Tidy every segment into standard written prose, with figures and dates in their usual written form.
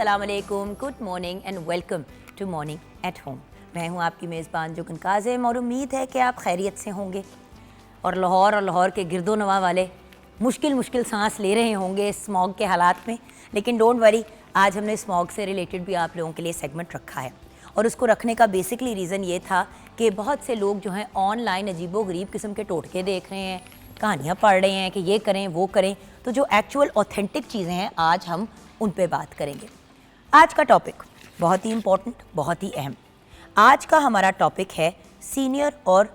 अस्सलाम वालेकुम, good morning and welcome to Morning at Home. मैं हूं आपकी मेज़बान जुगन काज़िम और उम्मीद है कि आप खैरियत से होंगे और लाहौर के गिरदो-नवा वाले मुश्किल सांस ले रहे होंगे स्मॉग के हालात में। लेकिन डोंट वरी, आज हमने स्मॉग से रिलेटेड भी आप लोगों के लिए सेगमेंट रखा है और उसको रखने का बेसिकली रीज़न ये था कि बहुत से लोग जो हैं ऑनलाइन अजीबो-गरीब किस्म के टोटके देख रहे हैं, कहानियाँ पढ़ रहे हैं कि ये करें वो करें। तो जो एक्चुअल ऑथेंटिक चीज़ें हैं आज हम उन पे बात करेंगे। आज का टॉपिक बहुत ही इम्पोर्टेंट, बहुत ही अहम। आज का हमारा टॉपिक है सीनियर और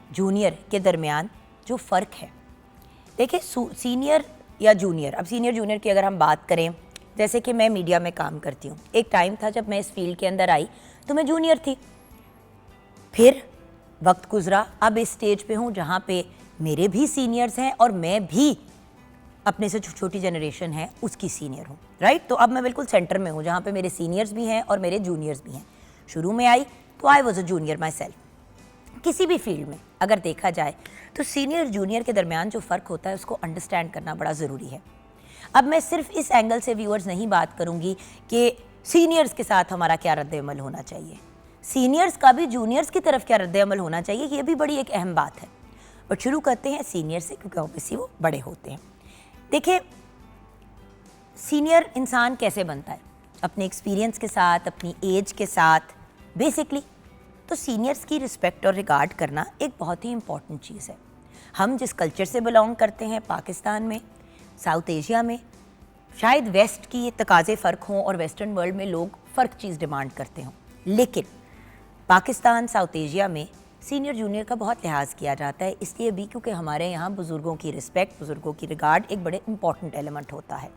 जूनियर के दरमियान जो फ़र्क है। देखिए, सीनियर या जूनियर, अब सीनियर जूनियर की अगर हम बात करें, जैसे कि मैं मीडिया में काम करती हूँ, एक टाइम था जब मैं इस फील्ड के अंदर आई तो मैं जूनियर थी। फिर वक्त गुजरा, अब इस स्टेज पे हूँ जहाँ पे मेरे भी सीनियर्स हैं और मैं भी अपने से छोटी जनरेशन है उसकी सीनियर हूँ, राइट। तो अब मैं बिल्कुल सेंटर में हूँ जहाँ पे मेरे सीनियर्स भी हैं और मेरे जूनियर्स भी हैं। शुरू में आई तो I was a junior my self. किसी भी फील्ड में अगर देखा जाए तो सीनियर जूनियर के दरमियान जो फ़र्क होता है उसको अंडरस्टैंड करना बड़ा ज़रूरी है। अब मैं सिर्फ इस एंगल से व्यूअर्स नहीं बात करूँगी कि सीनियर्स के साथ हमारा क्या रद्द-ए-अमल होना चाहिए, सीनियर्स का भी जूनियर्स की तरफ क्या रद्द-ए-अमल होना चाहिए, ये भी बड़ी एक अहम बात है। बट शुरू करते हैं सीनियर से, क्योंकि ऑब्वियसली वो बड़े होते हैं। देखिए, सीनियर इंसान कैसे बनता है? अपने एक्सपीरियंस के साथ, अपनी एज के साथ। बेसिकली तो सीनियर्स की रिस्पेक्ट और रिगार्ड करना एक बहुत ही इम्पॉर्टेंट चीज़ है। हम जिस कल्चर से बिलोंग करते हैं, पाकिस्तान में, साउथ एशिया में, शायद वेस्ट की तकाज़े फ़र्क हों और वेस्टर्न वर्ल्ड में लोग फ़र्क चीज़ डिमांड करते हों, लेकिन पाकिस्तान, साउथ एशिया में सीनियर जूनियर का बहुत लिहाज किया जाता है। इसलिए भी क्योंकि हमारे यहाँ बुज़ुर्गों की रिस्पेक्ट, बुज़ुर्गों की रिगार्ड एक बड़े इंपॉर्टेंट एलिमेंट होता है।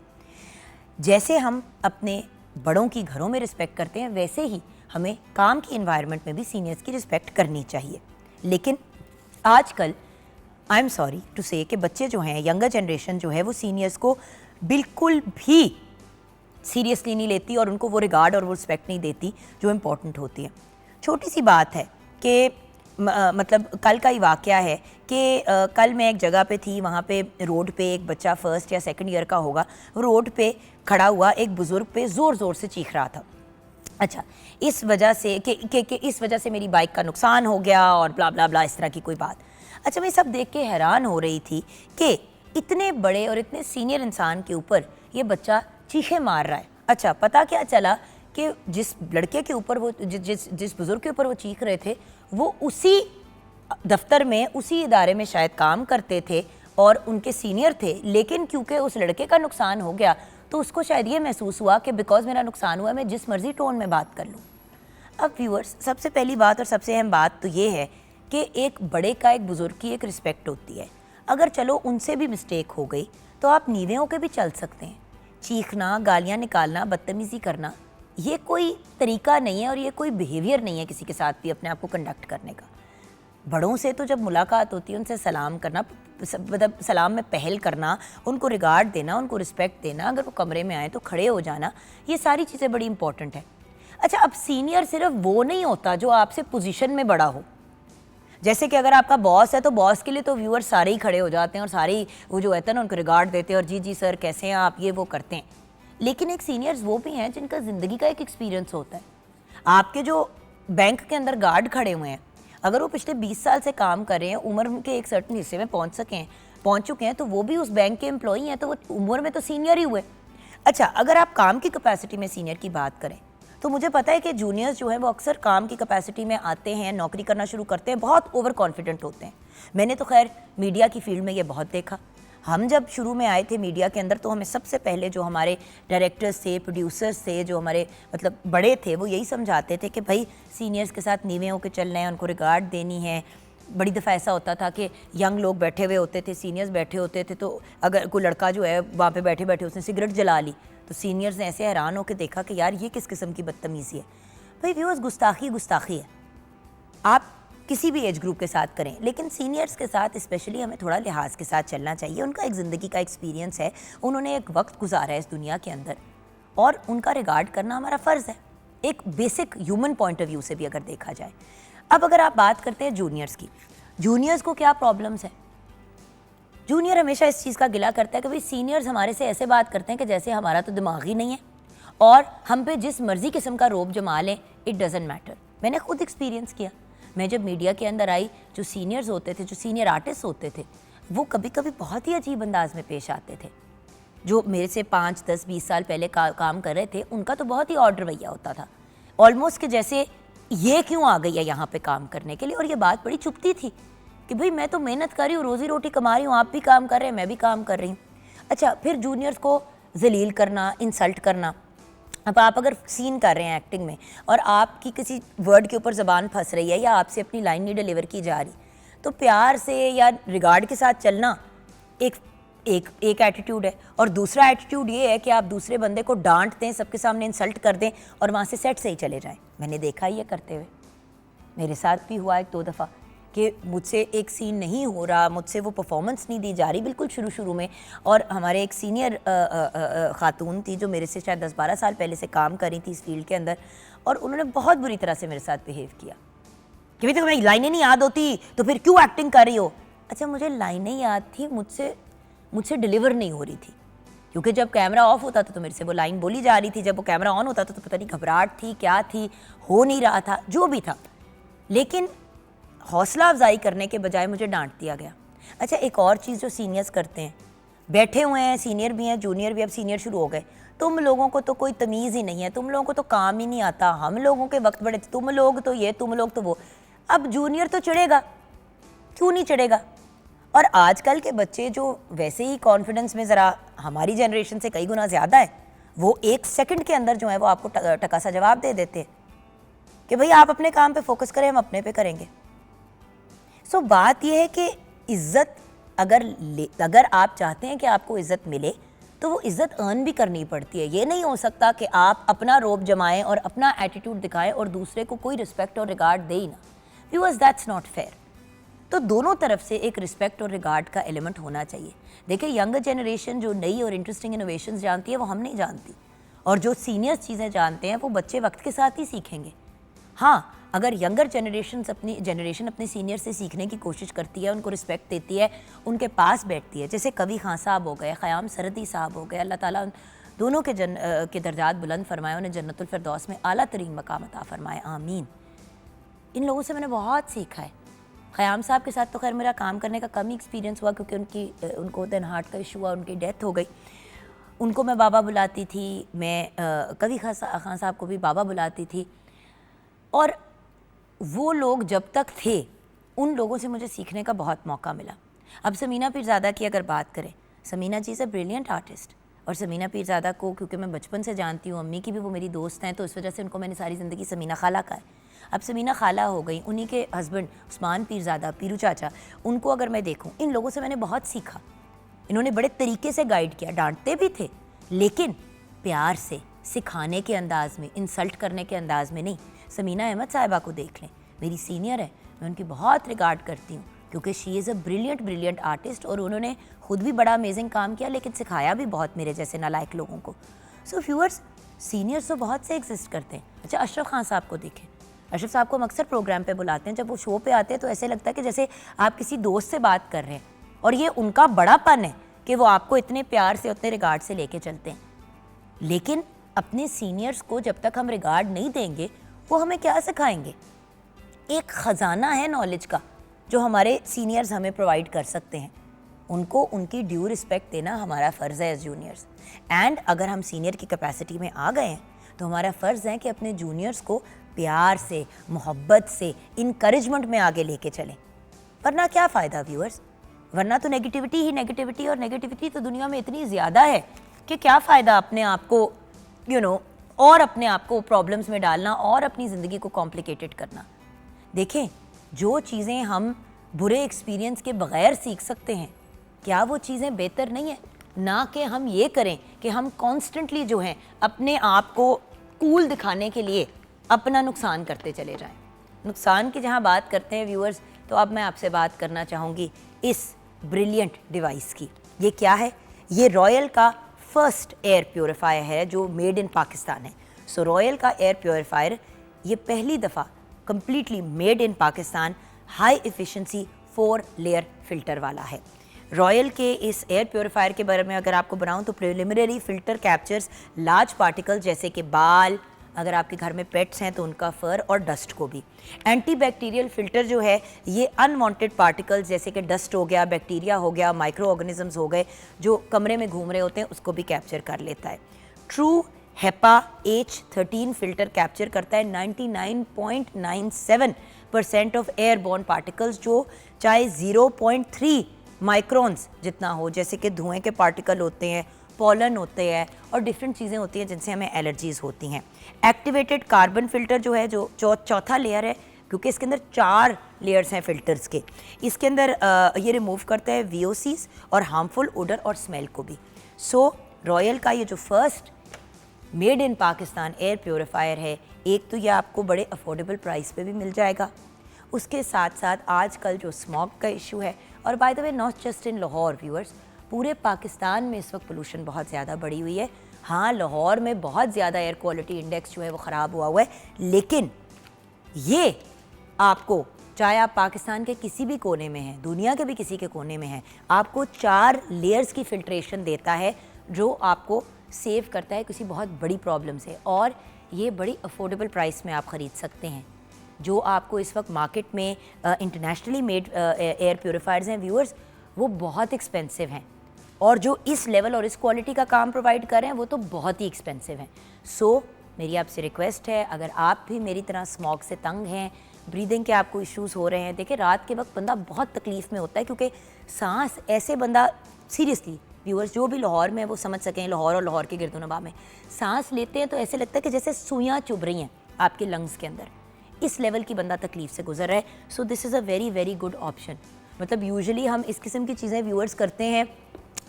जैसे हम अपने बड़ों की घरों में रिस्पेक्ट करते हैं, वैसे ही हमें काम की इन्वायरमेंट में भी सीनियर्स की रिस्पेक्ट करनी चाहिए। लेकिन आजकल आई एम सॉरी टू से कि बच्चे जो हैं, यंगर जनरेशन जो है, वो सीनियर्स को बिल्कुल भी सीरियसली नहीं लेती और उनको वो रिगार्ड और वो रिस्पेक्ट नहीं देती जो इम्पोर्टेंट होती है। छोटी सी बात है कि मतलब कल का ही वाक़या है कि कल मैं एक जगह पे थी, वहाँ पे रोड पे एक बच्चा फर्स्ट या सेकंड ईयर का होगा, रोड पे खड़ा हुआ एक बुज़ुर्ग पे ज़ोर ज़ोर से चीख रहा था। अच्छा, इस वजह से कि इस वजह से मेरी बाइक का नुकसान हो गया और ब्ला ब्ला ब्ला, इस तरह की कोई बात। अच्छा, मैं सब देख के हैरान हो रही थी कि इतने बड़े और इतने सीनियर इंसान के ऊपर ये बच्चा चीखें मार रहा है। अच्छा, पता क्या चला कि जिस लड़के के ऊपर वो जिस बुज़ुर्ग के ऊपर वो चीख रहे थे, वो उसी दफ्तर में, उसी इदारे में शायद काम करते थे और उनके सीनियर थे। लेकिन क्योंकि उस लड़के का नुकसान हो गया तो उसको शायद ये महसूस हुआ कि बिकॉज मेरा नुकसान हुआ, मैं जिस मर्ज़ी टोन में बात कर लूँ। अब व्यूअर्स, सबसे पहली बात और सबसे अहम बात तो ये है कि एक बड़े का, एक बुज़ुर्ग की एक रिस्पेक्ट होती है। अगर चलो उनसे भी मिस्टेक हो गई तो आप नीवे होकर भी चल सकते हैं। चीखना, गालियाँ निकालना, बदतमीज़ी करना, ये कोई तरीका नहीं है और ये कोई बिहेवियर नहीं है किसी के साथ भी अपने आप को कंडक्ट करने का। बड़ों से तो जब मुलाकात होती है उनसे सलाम करना, मतलब सलाम में पहल करना, उनको रिगार्ड देना, उनको रिस्पेक्ट देना, अगर वो कमरे में आए तो खड़े हो जाना, ये सारी चीज़ें बड़ी इंपॉर्टेंट है। अच्छा, अब सीनियर सिर्फ वो नहीं होता जो आपसे पोजीशन में बड़ा हो। जैसे कि अगर आपका बॉस है तो बॉस के लिए तो व्यूअर सारे ही खड़े हो जाते हैं और सारे ही वो जो होता है ना, उनको रिगार्ड देते हैं और जी जी सर कैसे हैं आप, ये वो करते हैं। लेकिन एक सीनियर्स वो भी हैं जिनका ज़िंदगी का एक एक्सपीरियंस होता है। आपके जो बैंक के अंदर गार्ड खड़े हुए हैं, अगर वो पिछले 20 साल से काम कर रहे हैं, उम्र के एक सर्टेन हिस्से में पहुंच चुके हैं, तो वो भी उस बैंक के एम्प्लॉई हैं, तो वो उम्र में तो सीनियर ही हुए। अच्छा, अगर आप काम की कैपेसिटी में सीनियर की बात करें तो मुझे पता है कि जूनियर्स जो हैं वो अक्सर काम की कैपेसिटी में आते हैं, नौकरी करना शुरू करते हैं, बहुत ओवर कॉन्फिडेंट होते हैं। मैंने तो खैर मीडिया की फील्ड में ये बहुत देखा। हम जब शुरू में आए थे मीडिया के अंदर तो हमें सबसे पहले जो हमारे डायरेक्टर्स थे, प्रोड्यूसर्स थे, जो हमारे मतलब बड़े थे, वो यही समझाते थे कि भाई सीनियर्स के साथ नीवे होकर चलना है, उनको रिगार्ड देनी है। बड़ी दफ़ा ऐसा होता था कि यंग लोग बैठे हुए होते थे, सीनियर्स बैठे होते थे, तो अगर कोई लड़का जो है वहाँ पे बैठे बैठे उसने सिगरेट जला ली तो सीनियर्स ने ऐसे हैरान होकर देखा कि यार ये किस किस्म की बदतमीज़ी है। भाई व्यूअर्स, गुस्ताखी है, आप किसी भी एज ग्रुप के साथ करें, लेकिन सीनियर्स के साथ स्पेशली हमें थोड़ा लिहाज के साथ चलना चाहिए। उनका एक ज़िंदगी का एक्सपीरियंस है, उन्होंने एक वक्त गुजारा है इस दुनिया के अंदर और उनका रिगार्ड करना हमारा फ़र्ज़ है, एक basic human point of view से भी अगर देखा जाए। अब अगर आप बात करते हैं जूनियर्स की, जूनियर्स को क्या प्रॉब्लम्स है? जूनियर हमेशा इस चीज़ का गिला करता है कि भाई सीनियर्स हमारे से ऐसे बात करते हैं कि जैसे हमारा तो दिमाग ही नहीं है और हम पे जिस मर्जी किस्म का रोब जमा लें, इट डजेंट मैटर। मैंने खुद एक्सपीरियंस किया। मैं जब मीडिया के अंदर आई, जो सीनियर्स होते थे, जो सीनियर आर्टिस्ट होते थे, वो कभी कभी बहुत ही अजीब अंदाज में पेश आते थे। जो मेरे से 5, 10, 20 साल पहले काम कर रहे थे, उनका तो बहुत ही ऑर्डर रवैया होता था, ऑलमोस्ट कि जैसे ये क्यों आ गई है यहाँ पे काम करने के लिए। और ये बात बड़ी चुभती थी कि भाई मैं तो मेहनत कर रही हूँ, रोज़ी रोटी कमा रही हूँ, आप भी काम कर रहे हैं, मैं भी काम कर रही हूँ। अच्छा, फिर जूनियर्स को जलील करना, इंसल्ट करना। अब आप अगर सीन कर रहे हैं एक्टिंग में और आपकी किसी वर्ड के ऊपर ज़बान फंस रही है या आपसे अपनी लाइन नहीं डिलीवर की जा रही, तो प्यार से या रिगार्ड के साथ चलना एक एटीट्यूड है। और दूसरा एटीट्यूड ये है कि आप दूसरे बंदे को डांट दें, सबके सामने इंसल्ट कर दें और वहाँ से सेट से ही चले जाएं। मैंने देखा ही है करते हुए, मेरे साथ भी हुआ 1-2 दफ़ा कि मुझसे एक सीन नहीं हो रहा, मुझसे वो परफॉर्मेंस नहीं दी जा रही बिल्कुल शुरू में। और हमारे एक सीनियर खातून थी जो मेरे से शायद 10-12 साल पहले से काम कर रही थी इस फील्ड के अंदर, और उन्होंने बहुत बुरी तरह से मेरे साथ बिहेव किया कि भाई तुम्हें लाइनें नहीं याद होती तो फिर क्यों एक्टिंग कर रही हो। अच्छा, मुझे लाइनें याद थी, मुझसे डिलीवर नहीं हो रही थी, क्योंकि जब कैमरा ऑफ होता था तो मेरे से वो लाइन बोली जा रही थी, जब वो कैमरा ऑन होता था तो पता नहीं घबराहट थी, क्या थी, हो नहीं रहा था, जो भी था। लेकिन हौसला अफजाई करने के बजाय मुझे डांट दिया गया। अच्छा, एक और चीज़ जो सीनियर्स करते हैं, बैठे हुए हैं, सीनियर भी हैं, जूनियर भी, अब सीनियर शुरू हो गए, तुम लोगों को तो कोई तमीज़ ही नहीं है, तुम लोगों को तो काम ही नहीं आता, हम लोगों के वक्त बड़े, तुम लोग तो ये, तुम लोग तो वो। अब जूनियर तो चिढ़ेगा, क्यों नहीं चिढ़ेगा। और आजकल के बच्चे जो वैसे ही कॉन्फिडेंस में ज़रा हमारी जनरेशन से कई गुना ज़्यादा है, वो 1 सेकंड के अंदर जो है वो आपको टका सा जवाब दे देते हैं कि भाई आप अपने काम पे फोकस करें, हम अपने पे करेंगे। सो बात यह है कि इज़्ज़त अगर आप चाहते हैं कि आपको इज़्ज़त मिले तो वो इज़्ज़त अर्न भी करनी पड़ती है। ये नहीं हो सकता कि आप अपना रोब जमाएं और अपना एटीट्यूड दिखाएं और दूसरे को कोई रिस्पेक्ट और रिगार्ड दे ही ना। Viewers, that's not fair. तो दोनों तरफ से एक रिस्पेक्ट और रिगार्ड का एलिमेंट होना चाहिए। देखिए, यंगर जनरेशन जो नई और इंटरेस्टिंग इनोवेशंस जानती है वो हम नहीं जानती, और जो सीनियर्स चीज़ें जानते हैं वो बच्चे वक्त के साथ ही सीखेंगे। हाँ, अगर यंगर जनरेशन अपने सीनियर से सीखने की कोशिश करती है, उनको रिस्पेक्ट देती है, उनके पास बैठती है, जैसे कवि खान साहब हो गए, ख़याम सरदी साहब हो गए, अल्लाह ताला दोनों के दर्जात बुलंद फरमाए, उन्हें जन्नतुल फिरदौस में आला तरीन मकाम अता फरमाए, आमीन। इन लोगों से मैंने बहुत सीखा है। ख़याम साहब के साथ तो खैर मेरा काम करने का कम ही एक्सपीरियंस हुआ, क्योंकि उनको देन हार्ट का इशू हुआ, उनकी डेथ हो गई। उनको मैं बाबा बुलाती थी, मैं कवि खान साहब को भी बाबा बुलाती थी, और वो लोग जब तक थे उन लोगों से मुझे सीखने का बहुत मौका मिला। अब समीना पीरज़ादा की अगर बात करें, समीना जी इज़ अ ब्रिलियंट आर्टिस्ट, और समीना पीरज़ादा को क्योंकि मैं बचपन से जानती हूँ, अम्मी की भी वो मेरी दोस्त हैं, तो इस वजह से उनको मैंने सारी ज़िंदगी समीना खाला का है। अब समीना खाला हो गई, उन्हीं के हस्बैंड उस्मान पीरज़ादा, पीरू चाचा, उनको अगर मैं देखूँ, इन लोगों से मैंने बहुत सीखा। इन्होंने बड़े तरीके से गाइड किया, डांटते भी थे लेकिन प्यार से, सिखाने के अंदाज़ में, इंसल्ट करने के अंदाज़ में नहीं। समीना अहमद साहिबा को देख लें, मेरी सीनियर है, मैं उनकी बहुत रिगार्ड करती हूँ क्योंकि she is a brilliant artist, और उन्होंने खुद भी बड़ा अमेजिंग काम किया लेकिन सिखाया भी बहुत मेरे जैसे नालायक लोगों को। सो व्यूअर्स, सीनियर्स तो बहुत से एग्जिस्ट करते हैं। अच्छा, अशरफ खान साहब को देखें, अशरफ साहब को हम अक्सर प्रोग्राम पे बुलाते हैं, जब वो शो पे आते हैं तो ऐसे लगता है कि जैसे आप किसी दोस्त से बात कर रहे हैं, और ये उनका बड़ापन है कि वो आपको इतने प्यार से, उतने रिगार्ड से लेके चलते हैं। लेकिन अपने सीनियर्स को जब तक हम रिगार्ड नहीं देंगे, वो हमें क्या सिखाएंगे। एक ख़जाना है नॉलेज का जो हमारे सीनियर्स हमें प्रोवाइड कर सकते हैं, उनको उनकी ड्यू रिस्पेक्ट देना हमारा फ़र्ज़ है एज जूनियर्स। एंड अगर हम सीनियर की कैपेसिटी में आ गए हैं तो हमारा फ़र्ज़ है कि अपने जूनियर्स को प्यार से, मोहब्बत से, इनकरेजमेंट में आगे लेके चलें। वरना क्या फ़ायदा व्यूअर्स, वरना तो नेगेटिविटी ही नेगेटिविटी, और नेगेटिविटी तो दुनिया में इतनी ज़्यादा है कि क्या फ़ायदा अपने आप को और अपने आप को प्रॉब्लम्स में डालना और अपनी ज़िंदगी को कॉम्प्लिकेटेड करना। देखें, जो चीज़ें हम बुरे एक्सपीरियंस के बग़ैर सीख सकते हैं, क्या वो चीज़ें बेहतर नहीं है? ना कि हम ये करें कि हम कॉन्स्टेंटली जो हैं अपने आप को कूल दिखाने के लिए अपना नुकसान करते चले जाएं। नुकसान की जहाँ बात करते हैं व्यूअर्स, तो अब मैं आपसे बात करना चाहूँगी इस ब्रिलियंट डिवाइस की। ये क्या है? ये रॉयल का फर्स्ट एयर प्योरीफायर है जो मेड इन पाकिस्तान है। सो रॉयल का एयर प्योरीफायर ये पहली दफ़ा completely made in Pakistan high efficiency 4 layer filter वाला है। रॉयल के इस एयर प्योरीफायर के बारे में अगर आपको बनाऊं तो preliminary filter captures large particles जैसे कि बाल, अगर आपके घर में पेट्स हैं तो उनका फर और डस्ट को भी। एंटीबैक्टीरियल फिल्टर जो है ये अनवांटेड पार्टिकल्स जैसे कि डस्ट हो गया, बैक्टीरिया हो गया, माइक्रो ऑर्गेनिजम्स हो गए जो कमरे में घूम रहे होते हैं उसको भी कैप्चर कर लेता है। True HEPA H13 filter capture करता है 99.97% ऑफ एयरबॉर्न पार्टिकल्स, जो चाहे 0.3 माइक्रोन्स जितना हो, जैसे कि धुएं के पार्टिकल होते हैं, पॉलन होते हैं और डिफरेंट चीज़ें होती हैं जिनसे हमें एलर्जीज़ होती हैं। एक्टिवेटेड कार्बन फिल्टर जो है जो चौथा लेयर है, क्योंकि इसके अंदर 4 लेयर्स हैं फिल्टर्स के, इसके अंदर ये रिमूव करता है VOCs और हार्मफुल ओडर और स्मेल को भी। सो रॉयल का ये जो first made in Pakistan air purifier है, एक तो ये आपको बड़े अफोर्डेबल प्राइस पे भी मिल जाएगा, उसके साथ साथ आजकल जो स्मॉग का इशू है, और by the way not just in Lahore viewers, पूरे पाकिस्तान में इस वक्त पोल्यूशन बहुत ज़्यादा बढ़ी हुई है। हाँ, लाहौर में बहुत ज़्यादा एयर क्वालिटी इंडेक्स जो है वो ख़राब हुआ है, लेकिन ये आपको, चाहे आप पाकिस्तान के किसी भी कोने में हैं, दुनिया के भी किसी के कोने में हैं, आपको 4 लेयर्स की फिल्ट्रेशन देता है जो आपको सेव करता है किसी बहुत बड़ी प्रॉब्लम से, और ये बड़ी अफोर्डेबल प्राइस में आप ख़रीद सकते हैं। जो आपको इस वक्त मार्केट में इंटरनेशनली मेड एयर प्योरीफायर्स हैं व्यूअर्स, वो बहुत एक्सपेंसिव हैं, और जो इस लेवल और इस क्वालिटी का काम प्रोवाइड कर रहे हैं वो तो बहुत ही एक्सपेंसिव हैं। सो मेरी आपसे रिक्वेस्ट है, अगर आप भी मेरी तरह स्मॉग से तंग हैं, ब्रीदिंग के आपको इश्यूज़ हो रहे हैं, देखिए रात के वक्त बंदा बहुत तकलीफ़ में होता है, क्योंकि सांस ऐसे बंदा सीरियसली व्यूअर्स जो भी लाहौर में वो समझ सकें, लाहौर और लाहौर के गिरदोनवा में सांस लेते हैं तो ऐसे लगता है कि जैसे सुइयाँ चुभ रही हैं आपके लंग्स के अंदर, इस लेवल की बंदा तकलीफ से गुजर रहा है। So this is a very very good option. मतलब यूजुअली हम इस किस्म की चीज़ें व्यूअर्स करते हैं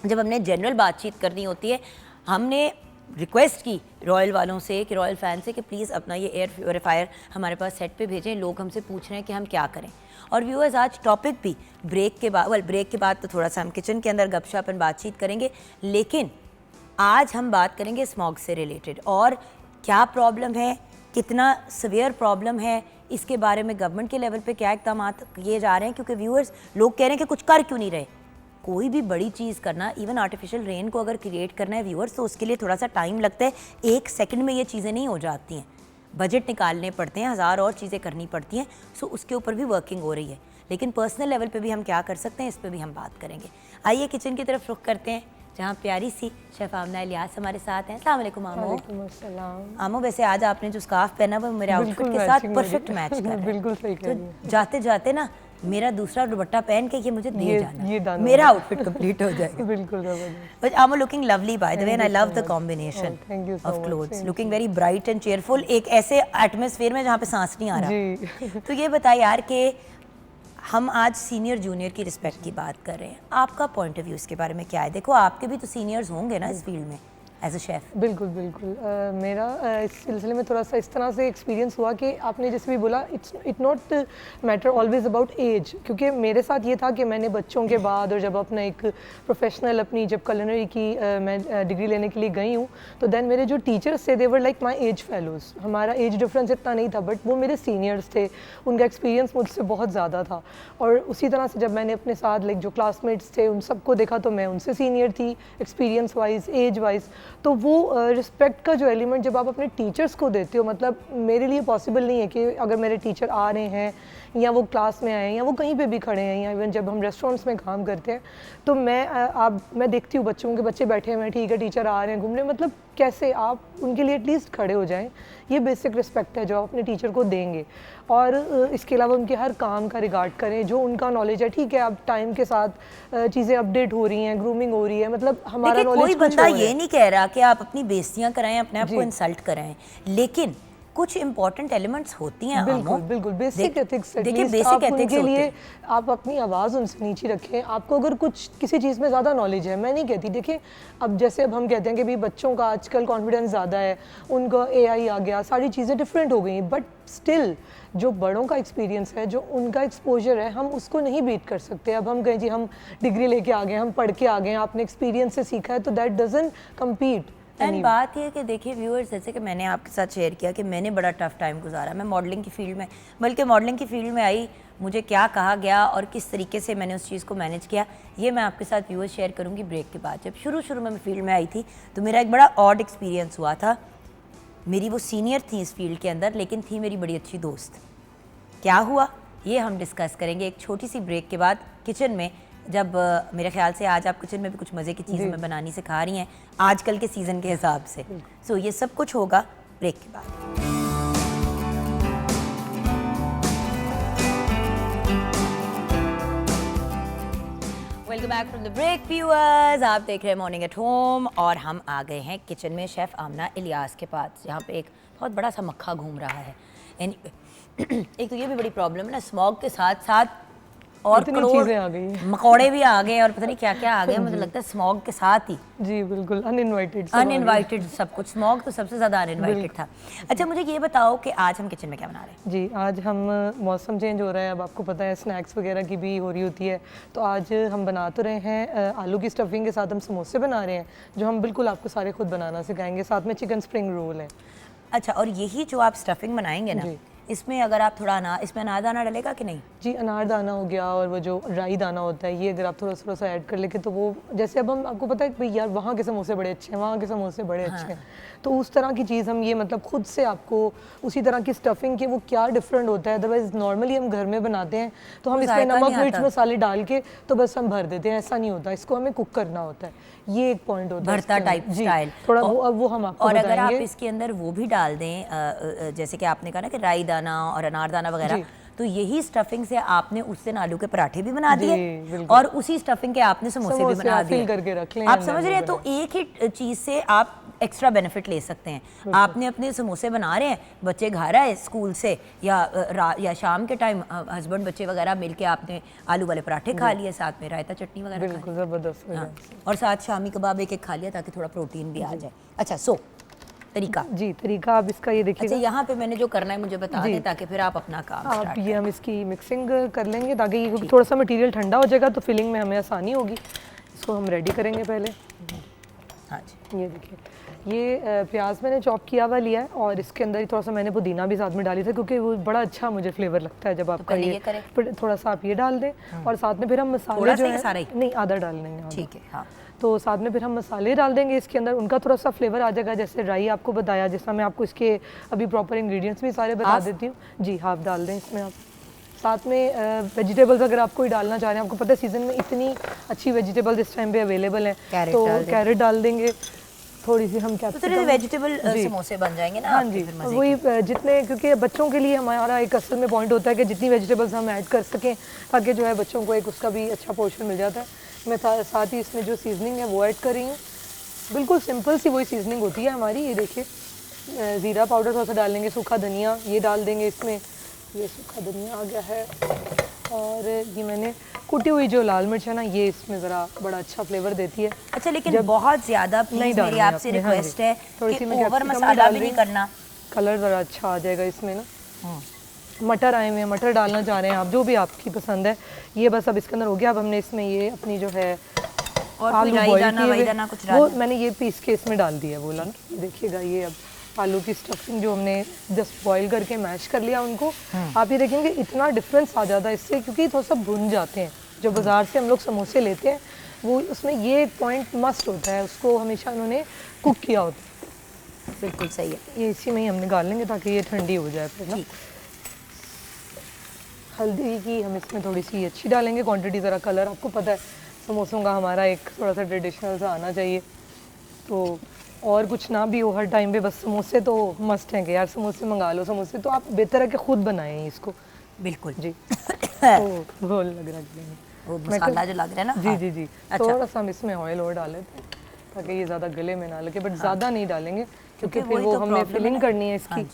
जब हमने जनरल बातचीत करनी होती है। हमने रिक्वेस्ट की रॉयल वालों से, कि रॉयल फैन से, कि प्लीज़ अपना ये एयर प्योरीफायर हमारे पास सेट पे भेजें, लोग हमसे पूछ रहे हैं कि हम क्या करें। और व्यूअर्स आज टॉपिक भी ब्रेक के बाद, ब्रेक के बाद तो थोड़ा सा हम किचन के अंदर गपशप और बातचीत करेंगे, लेकिन आज हम बात करेंगे स्मॉग से रिलेटेड, और क्या प्रॉब्लम है, कितना सवियर प्रॉब्लम है, इसके बारे में गवर्नमेंट के लेवल पे क्या इक़दाम किए जा रहे हैं। क्योंकि व्यूअर्स लोग कह रहे हैं कि कुछ कर क्यों नहीं रहे। कोई भी बड़ी चीज़ करना, इवन आर्टिफिशियल रेन को अगर क्रिएट करना है व्यूअर्स, तो उसके लिए थोड़ा सा टाइम लगता है, 1 सेकंड में ये चीज़ें नहीं हो जाती हैं, बजट निकालने पड़ते हैं, 1000 और चीज़ें करनी पड़ती हैं। सो उसके ऊपर भी वर्किंग हो रही है, लेकिन पर्सनल लेवल पे भी हम क्या कर सकते हैं, इस पर भी हम बात करेंगे। आइए किचन की तरफ रुख करते हैं, जहाँ प्यारी सी शेफ़ आमना इलियास हमारे साथ हैं। अस्सलाम वालेकुम आमो। आमो, वैसे आज आपने जो स्कार्फ पहना वो मेरे आउटफिट के साथ परफेक्ट मैच कर रहा है। बिल्कुल सही कह रही हैं। तो जाते जाते ना मेरा दूसरा दुपट्टा पहन के ये मुझे दे जाना, मेरा आउटफिट कंप्लीट हो जाएगा। बिल्कुल। But Amo looking lovely by the way, and I love the combination of clothes, looking very bright and cheerful, एक ऐसे एटमॉस्फेयर में जहाँ पे सांस नहीं आ रहा। तो ये बताइए यार कि हम आज सीनियर जूनियर की रिस्पेक्ट की बात कर रहे हैं, आपका पॉइंट ऑफ व्यू इसके बारे में क्या है? देखो आपके भी तो सीनियर्स होंगे ना इस फील्ड में एज अ शेफ़। बिल्कुल। मेरा इस सिलसिले में थोड़ा सा इस तरह से एक्सपीरियंस हुआ कि आपने जैसे भी बोला, it not matter always about age, क्योंकि मेरे साथ ये था कि मैंने बच्चों के बाद, और जब अपना एक प्रोफेशनल अपनी जब culinary की मैं डिग्री लेने के लिए गई हूँ, तो देन मेरे जो टीचर्स थे they were like my age fellows. हमारा एज डिफरेंस इतना नहीं था, बट वो मेरे सीनियर्स थे, उनका एक्सपीरियंस मुझसे बहुत ज़्यादा था। और उसी तरह से जब मैंने अपने साथ लाइक जो क्लासमेट्स थे उन सबको देखा, तो मैं उनसे सीनियर थी एक्सपीरियंस वाइज, एज वाइज। तो वो रिस्पेक्ट का जो एलिमेंट जब आप अपने टीचर्स को देते हो, मतलब मेरे लिए पॉसिबल नहीं है कि अगर मेरे टीचर आ रहे हैं या वो क्लास में आए हैं या वो कहीं पे भी खड़े हैं, या इवन जब हम रेस्टोरेंट्स में काम करते हैं, तो मैं देखती हूँ बच्चों के बच्चे बैठे हुए हैं, ठीक है टीचर आ रहे हैं घूमने, मतलब कैसे आप उनके लिए एटलीस्ट खड़े हो जाएं। ये बेसिक रिस्पेक्ट है जो आप अपने टीचर को देंगे। और इसके अलावा उनके हर काम का रिगार्ड करें, जो उनका नॉलेज है, ठीक है अब टाइम के साथ चीज़ें अपडेट हो रही हैं, ग्रूमिंग हो रही है, मतलब हमारा नॉलेज कोई बंदा ये नहीं कह रहा कि आप अपनी बेइज्जतियां कराएं, अपने आप को इंसल्ट कराएं, लेकिन कुछ इंपॉर्टेंट एलिमेंट्स होती हैं। बिल्कुल बेसिक एथिक्स। देखिए बेसिक एथिक्स के लिए आप अपनी आवाज़ उनसे नीचे रखें। आपको अगर कुछ किसी चीज़ में ज़्यादा नॉलेज है, मैं नहीं कहती, देखिए अब जैसे अब हम कहते हैं कि भी बच्चों का आजकल कॉन्फिडेंस ज़्यादा है, उनका AI आ गया, सारी चीज़ें डिफरेंट हो गई, बट स्टिल जो बड़ों का एक्सपीरियंस है, जो उनका एक्सपोजर है, हम उसको नहीं बीट कर सकते। अब हम कहें जी हम डिग्री लेके आ गए, हम पढ़ के आ गए, आपने एक्सपीरियंस से सीखा है, तो दैट डजंट कम्पीट एंड बात ये है कि देखिए व्यूअर्स, जैसे कि मैंने आपके साथ शेयर किया कि मैंने बड़ा टफ टाइम गुजारा, मैं मॉडलिंग की फील्ड में, बल्कि मॉडलिंग की फील्ड में आई, मुझे क्या कहा गया और किस तरीके से मैंने उस चीज़ को मैनेज किया, ये मैं आपके साथ व्यूअर्स शेयर करूँगी ब्रेक के बाद। जब शुरू में मैं फील्ड में आई थी तो मेरा एक बड़ा ऑड एक्सपीरियंस हुआ था। मेरी वो सीनियर थी इस फील्ड के अंदर, लेकिन थी मेरी बड़ी अच्छी दोस्त। क्या हुआ ये हम डिस्कस करेंगे एक छोटी सी ब्रेक के बाद किचन में, जब मेरे ख्याल से आज आप किचन में भी कुछ मज़े की चीज़ें में बनानी सिखा रही हैं आजकल के सीज़न के हिसाब से। सो ये सब कुछ होगा ब्रेक के बाद। Welcome back from the break viewers, आप देख रहे हैं मॉर्निंग एट होम और हम आ गए हैं किचन में शेफ़ आमना इलियास के पास, जहाँ पे एक बहुत बड़ा सा मक्खा घूम रहा है। एक तो ये भी बड़ी प्रॉब्लम है ना, स्मॉग के साथ साथ और चीज़ें आ गई हैं, मकोड़े भी आ गए और पता नहीं क्या क्या आ गए। मुझे लगता है स्मॉग के साथ ही जी बिल्कुल अनइनवाइटेड सब कुछ। स्मॉग तो सबसे ज़्यादा अनइनवाइटेड था। अच्छा मुझे ये बताओ कि आज हम किचन में क्या बना रहे हैं? जी आज हम, मौसम चेंज हो रहा है, अब आपको पता है स्नैक्स वगैरह की भी हो रही होती है, तो आज हम बना तो रहे हैं आलू की स्टफिंग के साथ हम समोसे बना रहे हैं, जो हम बिल्कुल आपको सारे खुद बनाना सिखाएंगे। साथ में चिकन स्प्रिंग रोल है। अच्छा, और यही जो आप स्टफिंग बनाएंगे ना, इसमें अगर आप थोड़ा इसमें अनारदाना डलेगा कि नहीं? जी अनारदाना हो गया और वो जो राई दाना होता है, ये अगर आप थोड़ा सा ऐड कर लेके तो वो, जैसे अब हम, आपको पता है भाई यार वहाँ के समोसे बड़े अच्छे हैं, वहाँ के समोसे बड़े अच्छे हैं, तो उस तरह की चीज़ हम ये मतलब खुद से आपको उसी तरह की स्टफिंग के वो क्या डिफरेंट होता है। अदरवाइज नॉर्मली हम घर में बनाते हैं तो हम इसमें नमक मिर्च मसाले डाल के तो बस हम भर देते हैं, ऐसा नहीं होता, इसको हमें कुक करना होता है। ये एक पॉइंट होता है भरता टाइप स्टाइल थोड़ा, वो हम आपको और अगर आप इसके अंदर वो भी डाल दें, जैसे कि आपने कहा ना कि राई दाना और अनारदाना वगैरह, तो यही स्टफिंग से आपने उस दिन आलू के पराठे भी बना दिए और उसी स्टफिंग के आपने समोसे भी बना दिए करके रख लें। आप समझ रहे हैं? तो एक ही चीज़ से आप एक्स्ट्रा बेनिफिट ले सकते हैं। आपने अपने समोसे बना रहे हैं, बच्चे घर आए स्कूल से या शाम के टाइम हस्बैंड बच्चे वगैरह मिलके आपने आलू वाले पराठे खा लिए, साथ में रायता चटनी वगैरह, बिल्कुल ज़बरदस्त। हाँ, और साथ शामी कबाब एक खा लिया ताकि थोड़ा प्रोटीन भी आ जाए। अच्छा तरीका तरीका आप इसका ये देखिए। अच्छा यहाँ पे मैंने जो करना है मुझे बता दें ताकि फिर आप अपना काम आप ये हम इसकी मिक्सिंग कर लेंगे ताकि ये थोड़ा सा मटेरियल ठंडा हो जाएगा तो फिलिंग में हमें आसानी होगी। इसको हम रेडी करेंगे पहले। हाँ जी, ये देखिए, ये प्याज मैंने चॉप किया हुआ लिया है और इसके अंदर ही थोड़ा सा मैंने पुदीना भी साथ में डाली था क्योंकि वो बड़ा अच्छा मुझे फ्लेवर लगता है जब आपका ये फिर थोड़ा सा आप ये डाल दें और साथ में फिर हम मसाले जो है, नहीं आधा डाल लेंगे, ठीक है, हाँ। तो साथ में फिर हम मसाले डाल देंगे इसके अंदर, उनका थोड़ा सा फ्लेवर आ जाएगा। जैसे राई आपको बताया, जिसमें मैं आपको इसके अभी प्रॉपर इंग्रेडिएंट्स भी सारे बता देती हूँ। जी हाफ डाल दें इसमें आप। साथ में वेजिटेबल्स अगर आप कोई डालना चाह रहे हैं, आपको पता है सीज़न में इतनी अच्छी वेजिटेबल्स इस टाइम पे अवेलेबल हैं, तो कैरेट डाल देंगे थोड़ी सी, हम क्या तो वेजिटेबल समोसे बन जाएंगे ना। हाँ जी, वही जितने, क्योंकि बच्चों के लिए हमारा एक असल में पॉइंट होता है कि जितनी वेजिटेबल्स हम ऐड कर सकें ताकि जो है बच्चों को एक उसका भी अच्छा पोर्शन मिल जाता है। मैं साथ ही इसमें जो सीजनिंग है वो ऐड कर रही हूँ, बिल्कुल सिंपल सी वही सीजनिंग होती है हमारी। ये देखिए, ज़ीरा पाउडर थोड़ा सा डालेंगे, सूखा धनिया ये डाल देंगे इसमें, ये सूखा धनिया आ गया है, और ये मैंने कुटी हुई जो लाल मिर्च है ना, ये इसमें ज़रा बड़ा अच्छा फ्लेवर देती है। अच्छा, लेकिन बहुत ज़्यादा नहीं, मेरी आपसे रिक्वेस्ट है थोड़ी सी ओवर मसाला भी नहीं करना, कलर ज़रा अच्छा आ जाएगा इसमें ना। मटर आए हुए हैं, मटर डालना चाह रहे हैं आप, जो भी आपकी पसंद है। ये बस अब इसके अंदर हो गया। अब हमने इसमें ये अपनी जो है आलू बॉयल किए वो मैंने ये पीस के इसमें डाल दिया, बोला ना, देखिएगा ये अब आलू की स्टफिंग जो हमने जस्ट बॉईल करके मैश कर लिया उनको, आप ये देखेंगे इतना डिफरेंस आ जाता है इससे, क्योंकि थोड़ा सा भुन जाते हैं। जो बाज़ार से हम लोग समोसे लेते हैं वो उसमें ये एक पॉइंट मस्ट होता है, उसको हमेशा उन्होंने कुक किया होता है। बिल्कुल सही है, ये इसी में ही हम निकाल लेंगे ताकि ये ठंडी हो जाए फिर ना। हल्दी की हम इसमें थोड़ी सी अच्छी डालेंगे क्वांटिटी, ज़रा कलर आपको पता है समोसों का हमारा एक थोड़ा सा ट्रेडिशनल सा आना चाहिए, तो और कुछ ना भी हो हर टाइम पे, बस समोसे तो मस्ट हैं कि यार समोसे मंगा लो। समोसे तो आप बेहतर है कि खुद बनाएं इसको। बिल्कुल जी वो लग रहा है वो मसाला जो लग रहा है ना। जी जी जी, थोड़ा सा हम इसमें ऑयल और डाल लेते हैं ताकि ये ज़्यादा गले में ना लगे, बट ज़्यादा नहीं डालेंगे क्योंकि फिर वो हमने फिलिंग करनी है इसकी।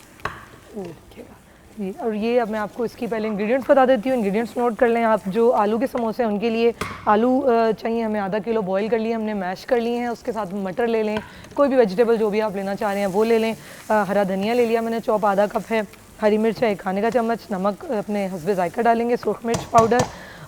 जी, और ये अब मैं आपको इसकी पहले इंग्रेडिएंट्स बता देती हूँ। इंग्रेडिएंट्स नोट कर लें आप। जो आलू के समोसे हैं उनके लिए आलू चाहिए हमें आधा किलो, बॉईल कर लिए हमने, मैश कर लिए हैं। उसके साथ मटर ले लें, कोई भी वेजिटेबल जो भी आप लेना चाह रहे हैं वो ले लें। हरा धनिया ले लिया मैंने चॉप, आधा कप है। हरी मिर्च है 1 खाने का चम्मच। नमक अपने हस्बे जायका डालेंगे। सुरख मिर्च पाउडर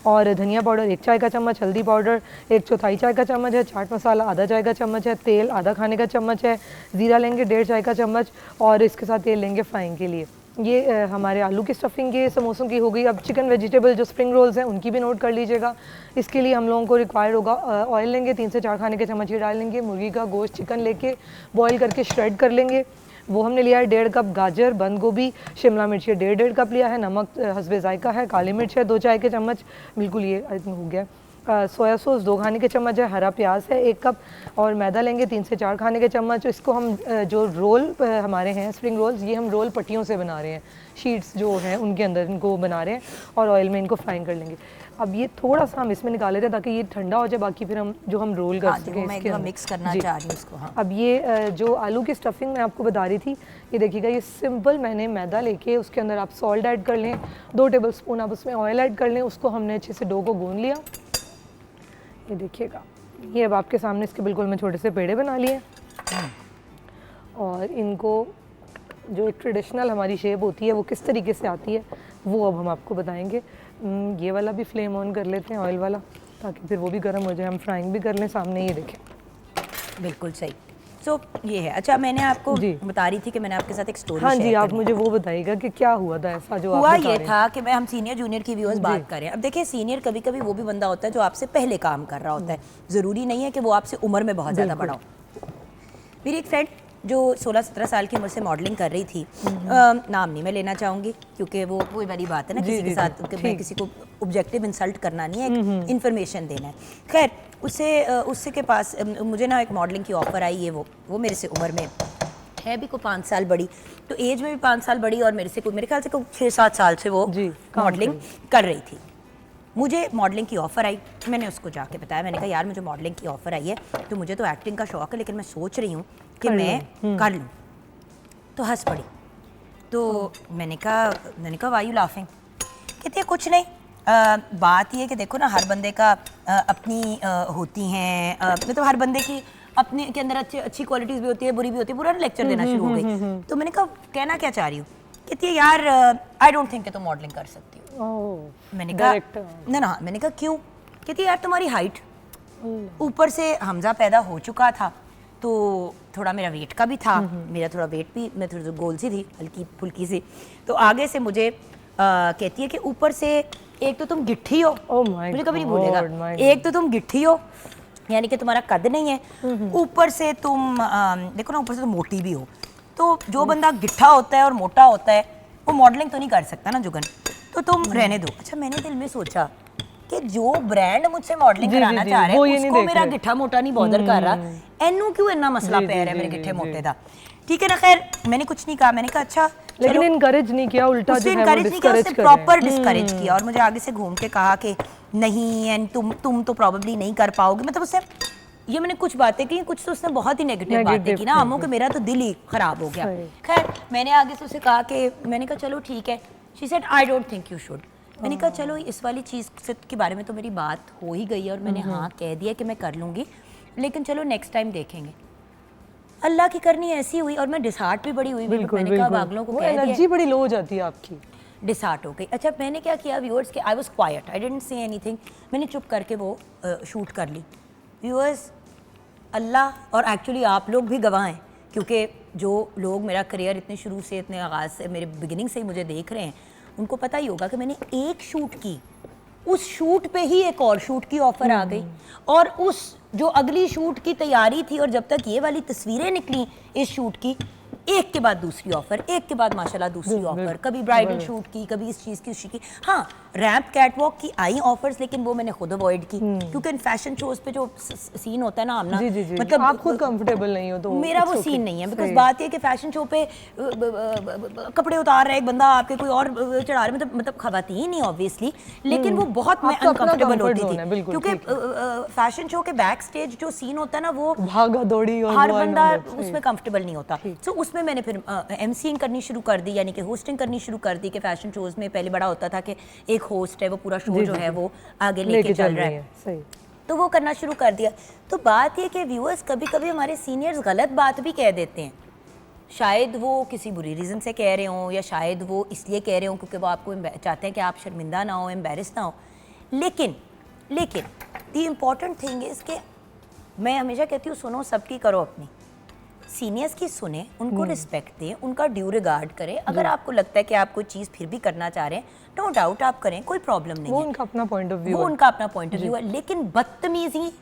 और धनिया पाउडर 1 चाय का चम्मच, हल्दी पाउडर 1/4 चाय का चम्मच है, चाट मसाला आधा चाय का चम्मच है, तेल आधा खाने का चम्मच है, ज़ीरा लेंगे 1.5 चाय का चम्मच और इसके साथ तेल लेंगे फ्राइंग के लिए। ये हमारे आलू की स्टफिंग के समोसों की हो गई। अब चिकन वेजिटेबल जो स्प्रिंग रोल्स हैं उनकी भी नोट कर लीजिएगा। इसके लिए हम लोगों को रिक्वायर्ड होगा ऑयल लेंगे 3 से 4 खाने के चम्मच ये डाल लेंगे, मुर्गी का गोश्त चिकन लेके बॉईल करके श्रेड कर लेंगे, वो हमने लिया है 1.5 कप, गाजर, बंद गोभी, शिमला मिर्च ये 1.5 कप लिया है, नमक हस्बे जायका है, काली मिर्च है 2 चाय के चम्मच, बिल्कुल ये इतना हो गया। सोया सॉस 2 खाने के चम्मच है, हरा प्याज है 1 कप और मैदा लेंगे 3 से 4 खाने के चम्मच। इसको हम जो रोल हमारे हैं स्प्रिंग रोल्स, ये हम रोल पट्टियों से बना रहे हैं, शीट्स जो हैं उनके अंदर इनको बना रहे हैं और ऑयल में इनको फ्राई कर लेंगे। अब ये थोड़ा सा हम इसमें निकाल लेते हैं ताकि ये ठंडा हो जाए, बाकी फिर हम जो हम रोल कर सकें इसके मिक्स करना चाह रही हूँ इसको। हाँ। अब ये जो आलू की स्टफिंग मैं आपको बता रही थी, ये देखिएगा ये सिंपल मैंने मैदा लेके उसके अंदर आप सॉल्ट ऐड कर लें, 2 टेबलस्पून आप उसमें ऑयल ऐड कर लें, उसको हमने अच्छे से डो को गूंद लिया। ये देखिएगा ये अब आपके सामने इसके बिल्कुल मैं छोटे से पेड़े बना लिए और इनको जो एक ट्रेडिशनल हमारी शेप होती है वो किस तरीके से आती है वो अब हम आपको बताएंगे। ये वाला भी फ्लेम ऑन कर लेते हैं ऑयल वाला ताकि फिर वो भी गर्म हो जाए, हम फ्राइंग भी कर लें। सामने ये देखें, बिल्कुल सही। सो ये है। अच्छा, मैंने आपको बता रही थी कि मैंने आपके साथ एक स्टोरी हाँ जी, आप मुझे वो बताइएगा कि क्या हुआ था ऐसा जो हुआ। ये था कि हम सीनियर जूनियर की व्यूअर्स बात करें। अब देखिए, सीनियर कभी कभी वो भी बंदा होता है जो आपसे पहले काम कर रहा होता है, ज़रूरी नहीं है कि वो आपसे उम्र में बहुत ज़्यादा बड़ा हो। मेरी एक फ्रेंड जो 16-17 साल की उम्र से मॉडलिंग कर रही थी, नाम नहीं मैं लेना चाहूँगी क्योंकि वो कोई बड़ी बात है ना, किसी के साथ मैं किसी को ऑब्जेक्टिव इंसल्ट करना नहीं है, एक इन्फॉर्मेशन देना है। खैर, उससे के पास मुझे ना एक मॉडलिंग की ऑफ़र आई है। वो मेरे से उम्र में है भी को 5 साल बड़ी, तो एज में भी 5 साल बड़ी और मेरे ख्याल से 6-7 साल से वो मॉडलिंग कर रही थी। मुझे मॉडलिंग की ऑफ़र आई, मैंने उसको जाके बताया, मैंने कहा यार मुझे मॉडलिंग की ऑफ़र आई है, तो मुझे तो एक्टिंग का शौक़ है लेकिन मैं सोच रही हूँ कि मैं कर लूँ। तो हंस पड़ी। तो मैंने कहा वाई यू लाफिंग? कहती है कुछ नहीं, बात ये है कि देखो ना, हर बंदे का अपनी होती हैं, मतलब हर बंदे की अपने के अंदर अच्छी क्वालिटीज़ भी होती है, बुरी भी होती है। पूरा लेक्चर देना शुरू हो गई। तो मैंने कहा कहना क्या चाह रही हूँ? कहती है यार आई डोंट थिंक कि तुम मॉडलिंग कर सकती हो। मैंने कहा ना, मैंने कहा क्यों? कहती है यार तुम्हारी हाइट, ऊपर से हमजा पैदा हो चुका था तो थोड़ा मेरा वेट का भी था, मेरा थोड़ा वेट भी, मैं थोड़ी गोल सी थी, हल्की फुल्की सी, तो आगे से मुझे कहती है कि ऊपर से एक तो तुम गिट्ठी हो, मुझे कभी नहीं भूलेगा, एक तो तुम गिट्ठी हो यानी कि तुम्हारा कद नहीं है, ऊपर से तुम देखो ना, ऊपर से तुम मोटी भी हो। तो जो बंदा गिट्ठा होता है और मोटा होता है वो मॉडलिंग तो नहीं कर सकता ना जुगन, तो तुम रहने दो। अच्छा, मैंने दिल में सोचा कि जो ब्रांड मुझसे मॉडलिंग कराना चाह रहे हैं उसको मेरा गिट्ठा मोटा नहीं बॉदर कर रहा, एनू क्यों इतना मसला पै रहा है मेरे गिट्ठे मोटे का। ठीक है ना, खैर मैंने कुछ नहीं कहा, मैंने कहा अच्छा, लेकिन इनकरेज नहीं किया, उल्टा जो है वो डिस्करेज किया, प्रॉपर डिस्करेज किया। और मुझे आगे से घूम के कहा कि नहीं, एंड तुम तो प्रॉब्ली नहीं कर पाओगे। मतलब उससे ये मैंने कुछ बातें की, कुछ तो उसने बहुत ही नेगेटिव बातें की ना आमों, कि मेरा तो दिल ही खराब हो गया। खैर मैंने आगे से उसे कहा कि मैंने कहा चलो ठीक है। She said I don't think you should. मैंने कहा चलो इस वाली चीज़ के बारे में तो मेरी बात हो ही गई है और मैंने हाँ कह दिया कि मैं कर लूँगी, लेकिन चलो नेक्स्ट टाइम देखेंगे। अल्लाह की करनी ऐसी हुई और मैं डिसहार्ट भी बड़ी हुई। मैंने कहा बागलों को कह दिया, एनर्जी बड़ी लो हो जाती है आपकी, डिसहार्ट हो गई। अच्छा, मैंने क्या किया व्यूअर्स के, I was quite, I didn't say anything, मैंने चुप करके वो शूट कर ली। व्यूअर्स, अल्लाह और एक्चुअली आप लोग भी गवाह हैं, क्योंकि जो लोग मेरा करियर इतने शुरू से, इतने आगाज़ से, मेरे बिगिनिंग से ही मुझे देख रहे हैं, उनको पता ही होगा कि मैंने एक शूट की, उस शूट पे ही एक और शूट की ऑफ़र आ गई, और उस जो अगली शूट की तैयारी थी और जब तक ये वाली तस्वीरें निकली इस शूट की, एक के बाद दूसरी ऑफ़र, एक के बाद माशाल्लाह दूसरी ऑफ़र, कभी ब्राइडल शूट की, कभी इस चीज़ की, उस चीज़ की। हाँ, रैंप कैटवॉक की आई ऑफर्स, लेकिन वो मैंने खुद अवॉइड की, क्योंकि इन फैशन शोज पे जो सीन होता है ना आमना, मतलब आप खुद कंफर्टेबल नहीं हो तो मेरा वो सीन नहीं है। बिकॉज बात ये कि फैशन शो पे कपड़े उतार रहा है एक बंदा, आपके कोई और चढ़ा रहे, मतलब खवातीन ही ऑब्वियसली, लेकिन वो बहुत मैं अनकंफर्टेबल होती थी, क्योंकि फैशन शो के बैक स्टेज जो सीन होता है ना, वो भागा दौड़ी, हर बंदा उसमें कंफर्टेबल नहीं होता। तो उसमें मैंने फिर एमसीइंग करनी शुरू कर दी, यानी कि होस्टिंग करनी शुरू कर दी। कि फैशन शोज में पहले बड़ा होता था कि एक होस्ट है, वो पूरा शो जो है वो आगे लेके चल रहा है, सही, तो वो करना शुरू कर दिया। तो बात ये कि व्यूअर्स कभी कभी हमारे सीनियर्स गलत बात भी कह देते हैं, शायद वो किसी बुरी रीज़न से कह रहे हों, या शायद वो इसलिए कह रहे हों क्योंकि वो आपको चाहते हैं कि आप शर्मिंदा ना हो, एम्बेरस ना हो। लेकिन द इम्पॉर्टेंट थिंग इज कि मैं हमेशा कहती हूँ सुनो सबकी करो अपनी, सीनियर्स की सुने, उनको रिस्पेक्ट दें, उनका ड्यू रिगार्ड करें। अगर आपको लगता है कि आप कोई चीज़ फिर भी करना चाह रहे हैं, नो डाउट आप करें, कोई प्रॉब्लम नहीं वो है, उनका अपना पॉइंट ऑफ व्यू वो है। उनका अपना पॉइंट ऑफ व्यू है। लेकिन बदतमीजी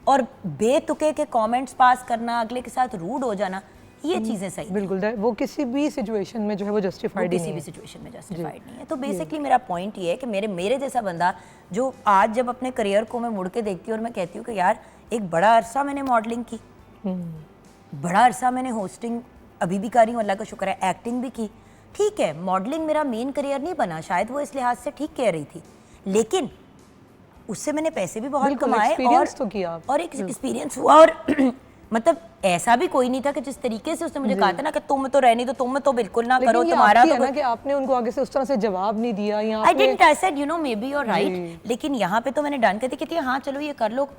और बेतुके के कमेंट्स पास करना, अगले के साथ रूड हो जाना, ये चीज़ें सही नहीं। बिल्कुल वो किसी भी सिचुएशन में जो है वो वो जस्टिफाइड किसी नहीं भी है। सिचुएशन में जस्टिफाइड नहीं है। तो बेसिकली मेरा पॉइंट ये है कि मेरे जैसा बंदा जो आज जब अपने करियर को मैं मुड़ के देखती हूँ और मैं कहती हूँ कि यार एक बड़ा अरसा मैंने मॉडलिंग की, बड़ा अरसा मैंने होस्टिंग अभी भी कर रही हूँ, अल्लाह का शुक्र है, एक्टिंग भी की। ठीक है, मॉडलिंग मेरा मेन करियर नहीं बना, शायद वो इस लिहाज से ठीक कह रही थी, लेकिन उससे मैंने पैसे भी बहुत बिल्कुल, कमाए experience तो किया आप। और एक एक्सपीरियंस हुआ। और मतलब ऐसा भी कोई नहीं था कि जिस तरीके से उसने मुझे कहा था ना कि तुम तो रहनी तो तुम तो बिल्कुल ना करो, लेकिन ये तुम्हारा आपकी तो है ना कि आपने उनको आगे से उस तरह से जवाब नहीं दिया या आई आपने didn't, I said you know may be your right, लेकिन यहाँ पे तो मैंने डन कर दी कि हाँ चलो ये कर लो,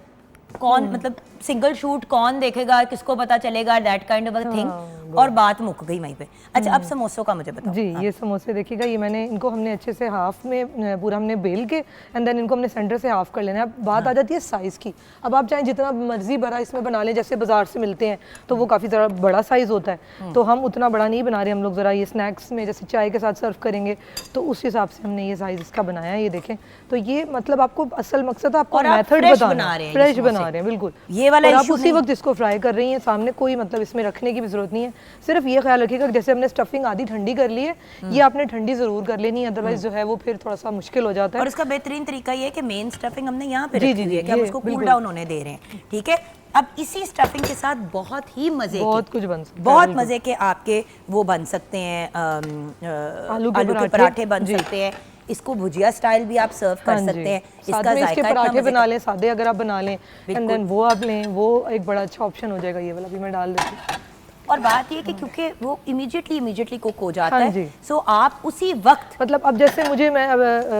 कौन मतलब सिंगल शूट कौन देखेगा, किसको पता चलेगा, that kind of a thing, और बात मुक गई वहीं पे। अच्छा अब समोसों का मुझे बताओ। जी, ये समोसे देखिएगा, ये मैंने इनको हमने अच्छे से हाफ में पूरा हमने बेल के एंड देन इनको हमने सेंटर से हाफ कर लेना है। अब बात आ जाती है साइज़ की। अब आप चाहे जितना मर्जी बड़ा इसमें बना लें, जैसे बाजार से मिलते हैं तो वो काफ़ी ज़रा बड़ा साइज़ होता है, तो हम उतना बड़ा नहीं बना रहे, हम लोग ज़रा ये स्नैक्स में जैसे चाय के साथ सर्व करेंगे तो उस हिसाब से हमने ये साइज़ इसका बनाया है। ये देखें, तो ये मतलब आपको असल मकसद आपको और आप मेथड fresh बताना बना है, रहे हैं, फ्रेश ये बना रहे हैं बिल्कुल। ये वाला और आप issue उसी नहीं। वक्त इसको फ्राई कर रही हैं, सामने कोई मतलब इसमें रखने की भी जरूरत नहीं है। सिर्फ ये ख्याल रखिएगा कि जैसे हमने स्टफिंग आधी ठंडी कर ली है, ये आपने ठंडी जरूर कर लेनी है, अदरवाइज जो है वो फिर थोड़ा सा मुश्किल हो जाता है। और इसका बेहतरीन तरीका ये है कि मेन स्टफिंग हमने यहाँ पे जी, रखी जी, हुई है जी, कि हम ये उसको कूल बिल्कुल। डाउन होने दे रहे हैं। ठीक है, अब इसी स्टफिंग के साथ बहुत ही मजे बहुत कुछ बन सकता है, बहुत बिल्कुल। मजे के आपके वो बन सकते हैं, आलू के आलू के पराठे, पराठे बन जी। सकते हैं, इसको भुजिया स्टाइल भी आप सर्व कर हाँ जी, सकते हैं। साथ इसका में इसके जायका इतना पराठे मजे बना का- लें, सादे अगर आप बना लें एंड देन वो आप लें, वो एक बड़ा अच्छा ऑप्शन हो जाएगा। ये वाला भी मैं डाल देती हूँ। और बात ये कि क्योंकि वो इमीडिएटली कुक हो जाता हाँ है, जी। सो आप उसी वक्त मतलब अब जैसे मुझे मैं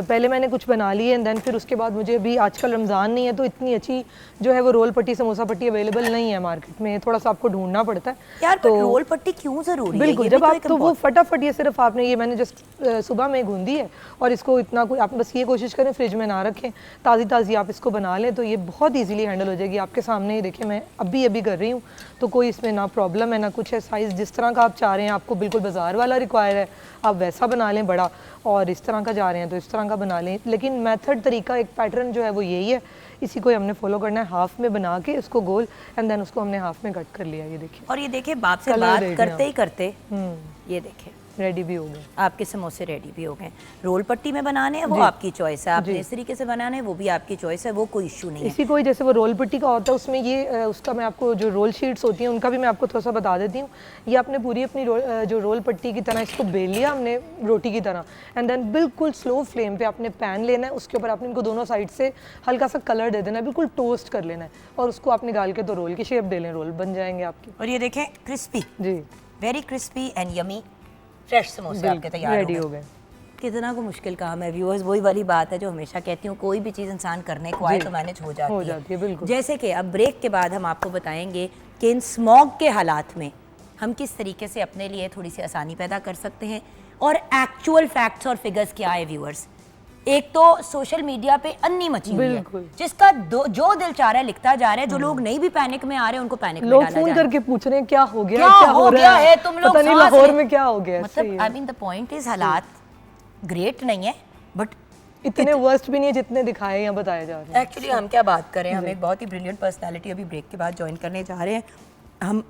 पहले मैंने कुछ बना लिए एंड देन फिर उसके बाद मुझे अभी आजकल रमज़ान नहीं है तो इतनी अच्छी जो है वो रोल पट्टी समोसा पट्टी अवेलेबल नहीं है मार्केट में, थोड़ा सा आपको ढूंढना पड़ता है। यार तो रोल पट्टी क्यों जरूरी है? बिल्कुल, ये भी जब आप एक तो वो important- फटाफट ये सिर्फ आपने ये मैंने जस्ट सुबह में गूंदी है और इसको इतना कोई आप बस ये कोशिश करें फ्रिज में ना रखें, ताज़ी ताज़ी आप इसको बना लें तो ये बहुत इजीली हैंडल हो जाएगी। आपके सामने ही देखिए मैं अभी कर रही हूँ, तो कोई इसमें ना प्रॉब्लम है ना कुछ है। साइज़ जिस तरह का आप चाह रहे हैं, आपको बिल्कुल बाजार वाला रिक्वायर है आप वैसा बना लें बड़ा, और इस तरह का जा रहे हैं तो इस तरह का बना लें। लेकिन मेथड तरीका एक पैटर्न जो है वो यही है, इसी को हमने फॉलो करना है। हाफ में बना के उसको गोल एंड देन उसको हमने हाफ में कट कर लिया। ये देखिए, और ये देखिए बाप से कलर बात देखिए करते ही करते ये देखिए रेडी भी हो गए। आपके समोसे रेडी भी हो गए। रोल पट्टी में बनाने हैं वो आपकी चॉइस है, आपने इस तरीके से बनाने हैं वो भी आपकी चॉइस है, वो कोई इशू नहीं है। इसी को ही जैसे वो रोल पट्टी का होता है उसमें ये उसका मैं आपको जो रोल शीट्स होती हैं उनका भी मैं आपको थोड़ा सा बता देती हूँ। ये आपने पूरी अपनी जो रोल पट्टी की तरह इसको बेल लिया हमने रोटी की तरह एंड देन बिल्कुल स्लो फ्लेम पे आपने पैन लेना है, उसके ऊपर आपने इनको दोनों साइड से हल्का सा कलर दे देना है, बिल्कुल टोस्ट कर लेना है और उसको आप निकाल के तो रोल की शेप दे लें, रोल बन जाएंगे आपके। और ये देखें क्रिस्पी, जी, very crispy and yummy fresh समोसे आपके तैयार रेडी हो गए। कितना को मुश्किल काम है व्यूअर्स, वही वाली बात है जो हमेशा कहती हूँ, कोई भी चीज़ इंसान करने को आए तो मैनेज हो जाती है, बिल्कुल। जैसे कि अब ब्रेक के बाद हम आपको बताएंगे कि इन स्मॉग के हालात में हम किस तरीके से अपने लिए थोड़ी सी आसानी पैदा कर सकते हैं और एक्चुअल फैक्ट्स और फिगर्स क्या है व्यूअर्स। एक तो सोशल मीडिया पे अन्नी मची हुई है, बिल्कुल। जिसका जो दिल चाह रहा है लिखता जा रहा है। जो लोग नहीं भी पैनिक में आ रहे हैं उनको पैनिक में लोग डाला जा फोन रहा है। करके पूछ रहे हैं क्या हो गया, क्या हो रहा गया है, तुम लोग पता नहीं सांस लाहौर ले- में क्या हो गया है। मतलब I mean the point is हालात ग्रेट नहीं है बट इतने वर्स्ट भी नहीं है जितने दिखाए या बताए जा रहे हैं। एक्चुअली हम क्या बात करें, हम एक बहुत ही ब्रिलियंट पर्सनालिटी अभी ब्रेक के बाद ज्वाइन करने जा रहे हैं। हम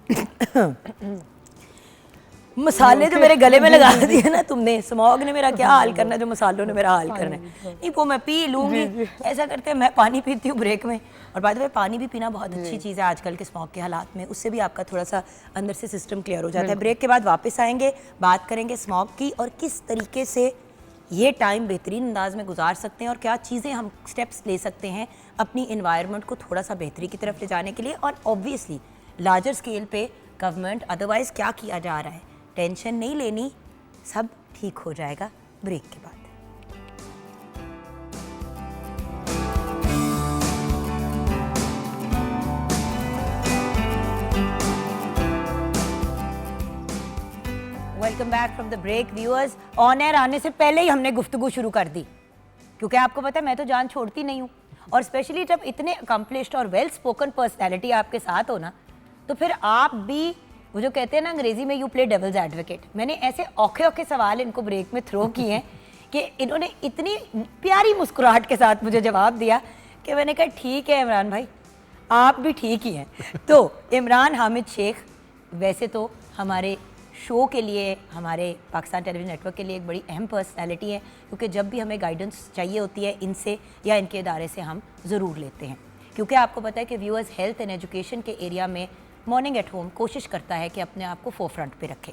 मसाले जो मेरे गले में लगा दिए ना तुमने, स्मॉग ने मेरा क्या हाल करना है, जो मसालों ने मेरा हाल करना है, नहीं वो मैं पी लूंगी। ऐसा करते हैं मैं पानी पीती हूँ ब्रेक में, और बाय द वे पानी भी पीना बहुत अच्छी चीज़ है आजकल के स्मॉग के हालात में, उससे भी आपका थोड़ा सा अंदर से सिस्टम क्लियर हो जाता है। ब्रेक के बाद वापस आएंगे, बात करेंगे स्मॉग की और किस तरीके से ये टाइम बेहतरीन अंदाज में गुजार सकते हैं और क्या चीज़ें हम स्टेप्स ले सकते हैं अपनी इन्वायरमेंट को थोड़ा सा बेहतरी की तरफ ले जाने के लिए, और ऑब्वियसली लार्जर स्केल पे गवर्नमेंट अदरवाइज क्या किया जा रहा है। टेंशन नहीं लेनी, सब ठीक हो जाएगा ब्रेक के बाद। Welcome back from the break viewers. On air आने से पहले ही हमने गुफ्तगू शुरू कर दी क्योंकि आपको पता है मैं तो जान छोड़ती नहीं हूँ, और स्पेशली जब इतने अकम्पलिश्ड और वेल स्पोकन पर्सनैलिटी आपके साथ हो ना, तो फिर आप भी वो जो कहते हैं ना अंग्रेजी में, यू प्ले डेविल्स एडवोकेट। मैंने ऐसे औखे औखे सवाल इनको ब्रेक में थ्रो किए हैं कि इन्होंने इतनी प्यारी मुस्कुराहट के साथ मुझे जवाब दिया कि मैंने कहा ठीक है इमरान भाई, आप भी ठीक ही हैं। तो इमरान हामिद शेख वैसे तो हमारे शो के लिए, हमारे पाकिस्तान टेलीविज़न नेटवर्क के लिए एक बड़ी अहम पर्सनैलिटी है, क्योंकि जब भी हमें गाइडेंस चाहिए होती है इनसे या इनके इदारे से हम ज़रूर लेते हैं। क्योंकि आपको पता है कि व्यूअर्स हेल्थ एंड एजुकेशन के एरिया में मॉर्निंग एट होम कोशिश करता है कि अपने आप को फोरफ्रंट पे रखे।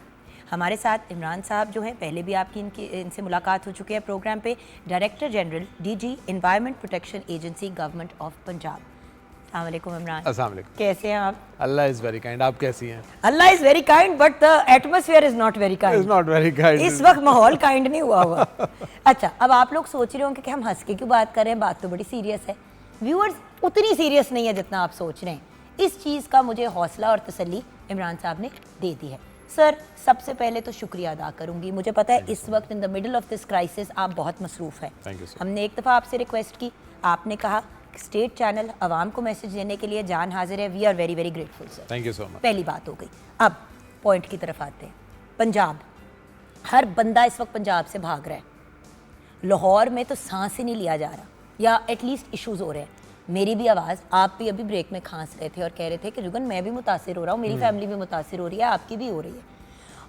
हमारे साथ इमरान साहब जो हैं, पहले भी आपकी इनसे मुलाकात हो चुकी है प्रोग्राम पे, director general DG environment protection agency government of Punjab. अस्सलाम वालेकुम इमरान। अस्सलाम वालेकुम। कैसे हैं आप? Allah is very kind. आप कैसी हैं? Allah is very kind but the atmosphere is not very kind. Is not very kind. इस वक्त माहौल काइंड नहीं हुआ हुआ। अच्छा, अब आप लोग सोच रहे होंगे कि हम हंस के क्यों बात कर रहे हैं, बात तो बड़ी सीरियस है। व्यूअर्स उतनी सीरियस नहीं है जितना आप सोच रहे हैं। इस चीज़ का मुझे हौसला और तसल्ली इमरान साहब ने दे दी है। सर, सबसे पहले तो शुक्रिया अदा करूंगी। मुझे पता है इस वक्त in the middle of this crisis आप बहुत मसरूफ़ हैं। हमने एक दफ़ा आपसे रिक्वेस्ट की, आपने कहा स्टेट चैनल आवाम को मैसेज देने के लिए जान हाजिर है। We are very very grateful sir. Thank you so much. पहली बात हो गई। अब पॉइंट की तरफ आते हैं। पंजाब, हर बंदा इस वक्त पंजाब से भाग रहा है। लाहौर में तो सांस ही नहीं लिया जा रहा, या एटलीस्ट इश्यूज़ हो रहे हैं। मेरी भी आवाज़, आप भी अभी ब्रेक में खांस रहे थे और कह रहे थे कि जुगन मैं भी मुतासिर हो रहा हूँ, मेरी फैमिली भी मुतासिर हो रही है, आपकी भी हो रही है।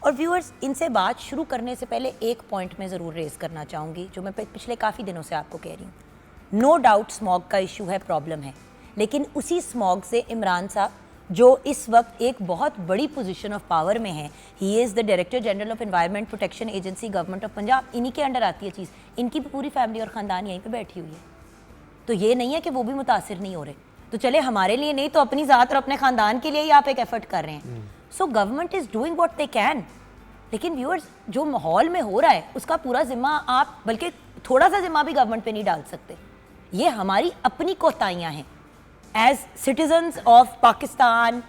और व्यूअर्स, इनसे बात शुरू करने से पहले एक पॉइंट मैं ज़रूर रेज़ करना चाहूँगी जो मैं पिछले काफ़ी दिनों से आपको कह रही हूँ। नो डाउट स्मॉग का इशू है, प्रॉब्लम है, लेकिन उसी स्मॉग से इमरान साहब जो इस वक्त एक बहुत बड़ी पोजीशन ऑफ पावर में है, he is the director general of environment protection agency government of Punjab, इन्हीं के अंडर आती है चीज़। इनकी भी पूरी फैमिली और ख़ानदान यहीं पे बैठी हुई है। तो ये नहीं है कि वो भी मुतासिर नहीं हो रहे। तो चले हमारे लिए नहीं तो अपनी ज़ात और अपने ख़ानदान के लिए ही आप एक एफर्ट कर रहे हैं। So government is doing what they can. लेकिन व्यूअर्स, जो माहौल में हो रहा है उसका पूरा जिम्मा आप, बल्कि थोड़ा सा जिम्मा भी गवर्नमेंट पे नहीं डाल सकते। ये हमारी अपनी कोताहियाँ हैं as citizens of Pakistan,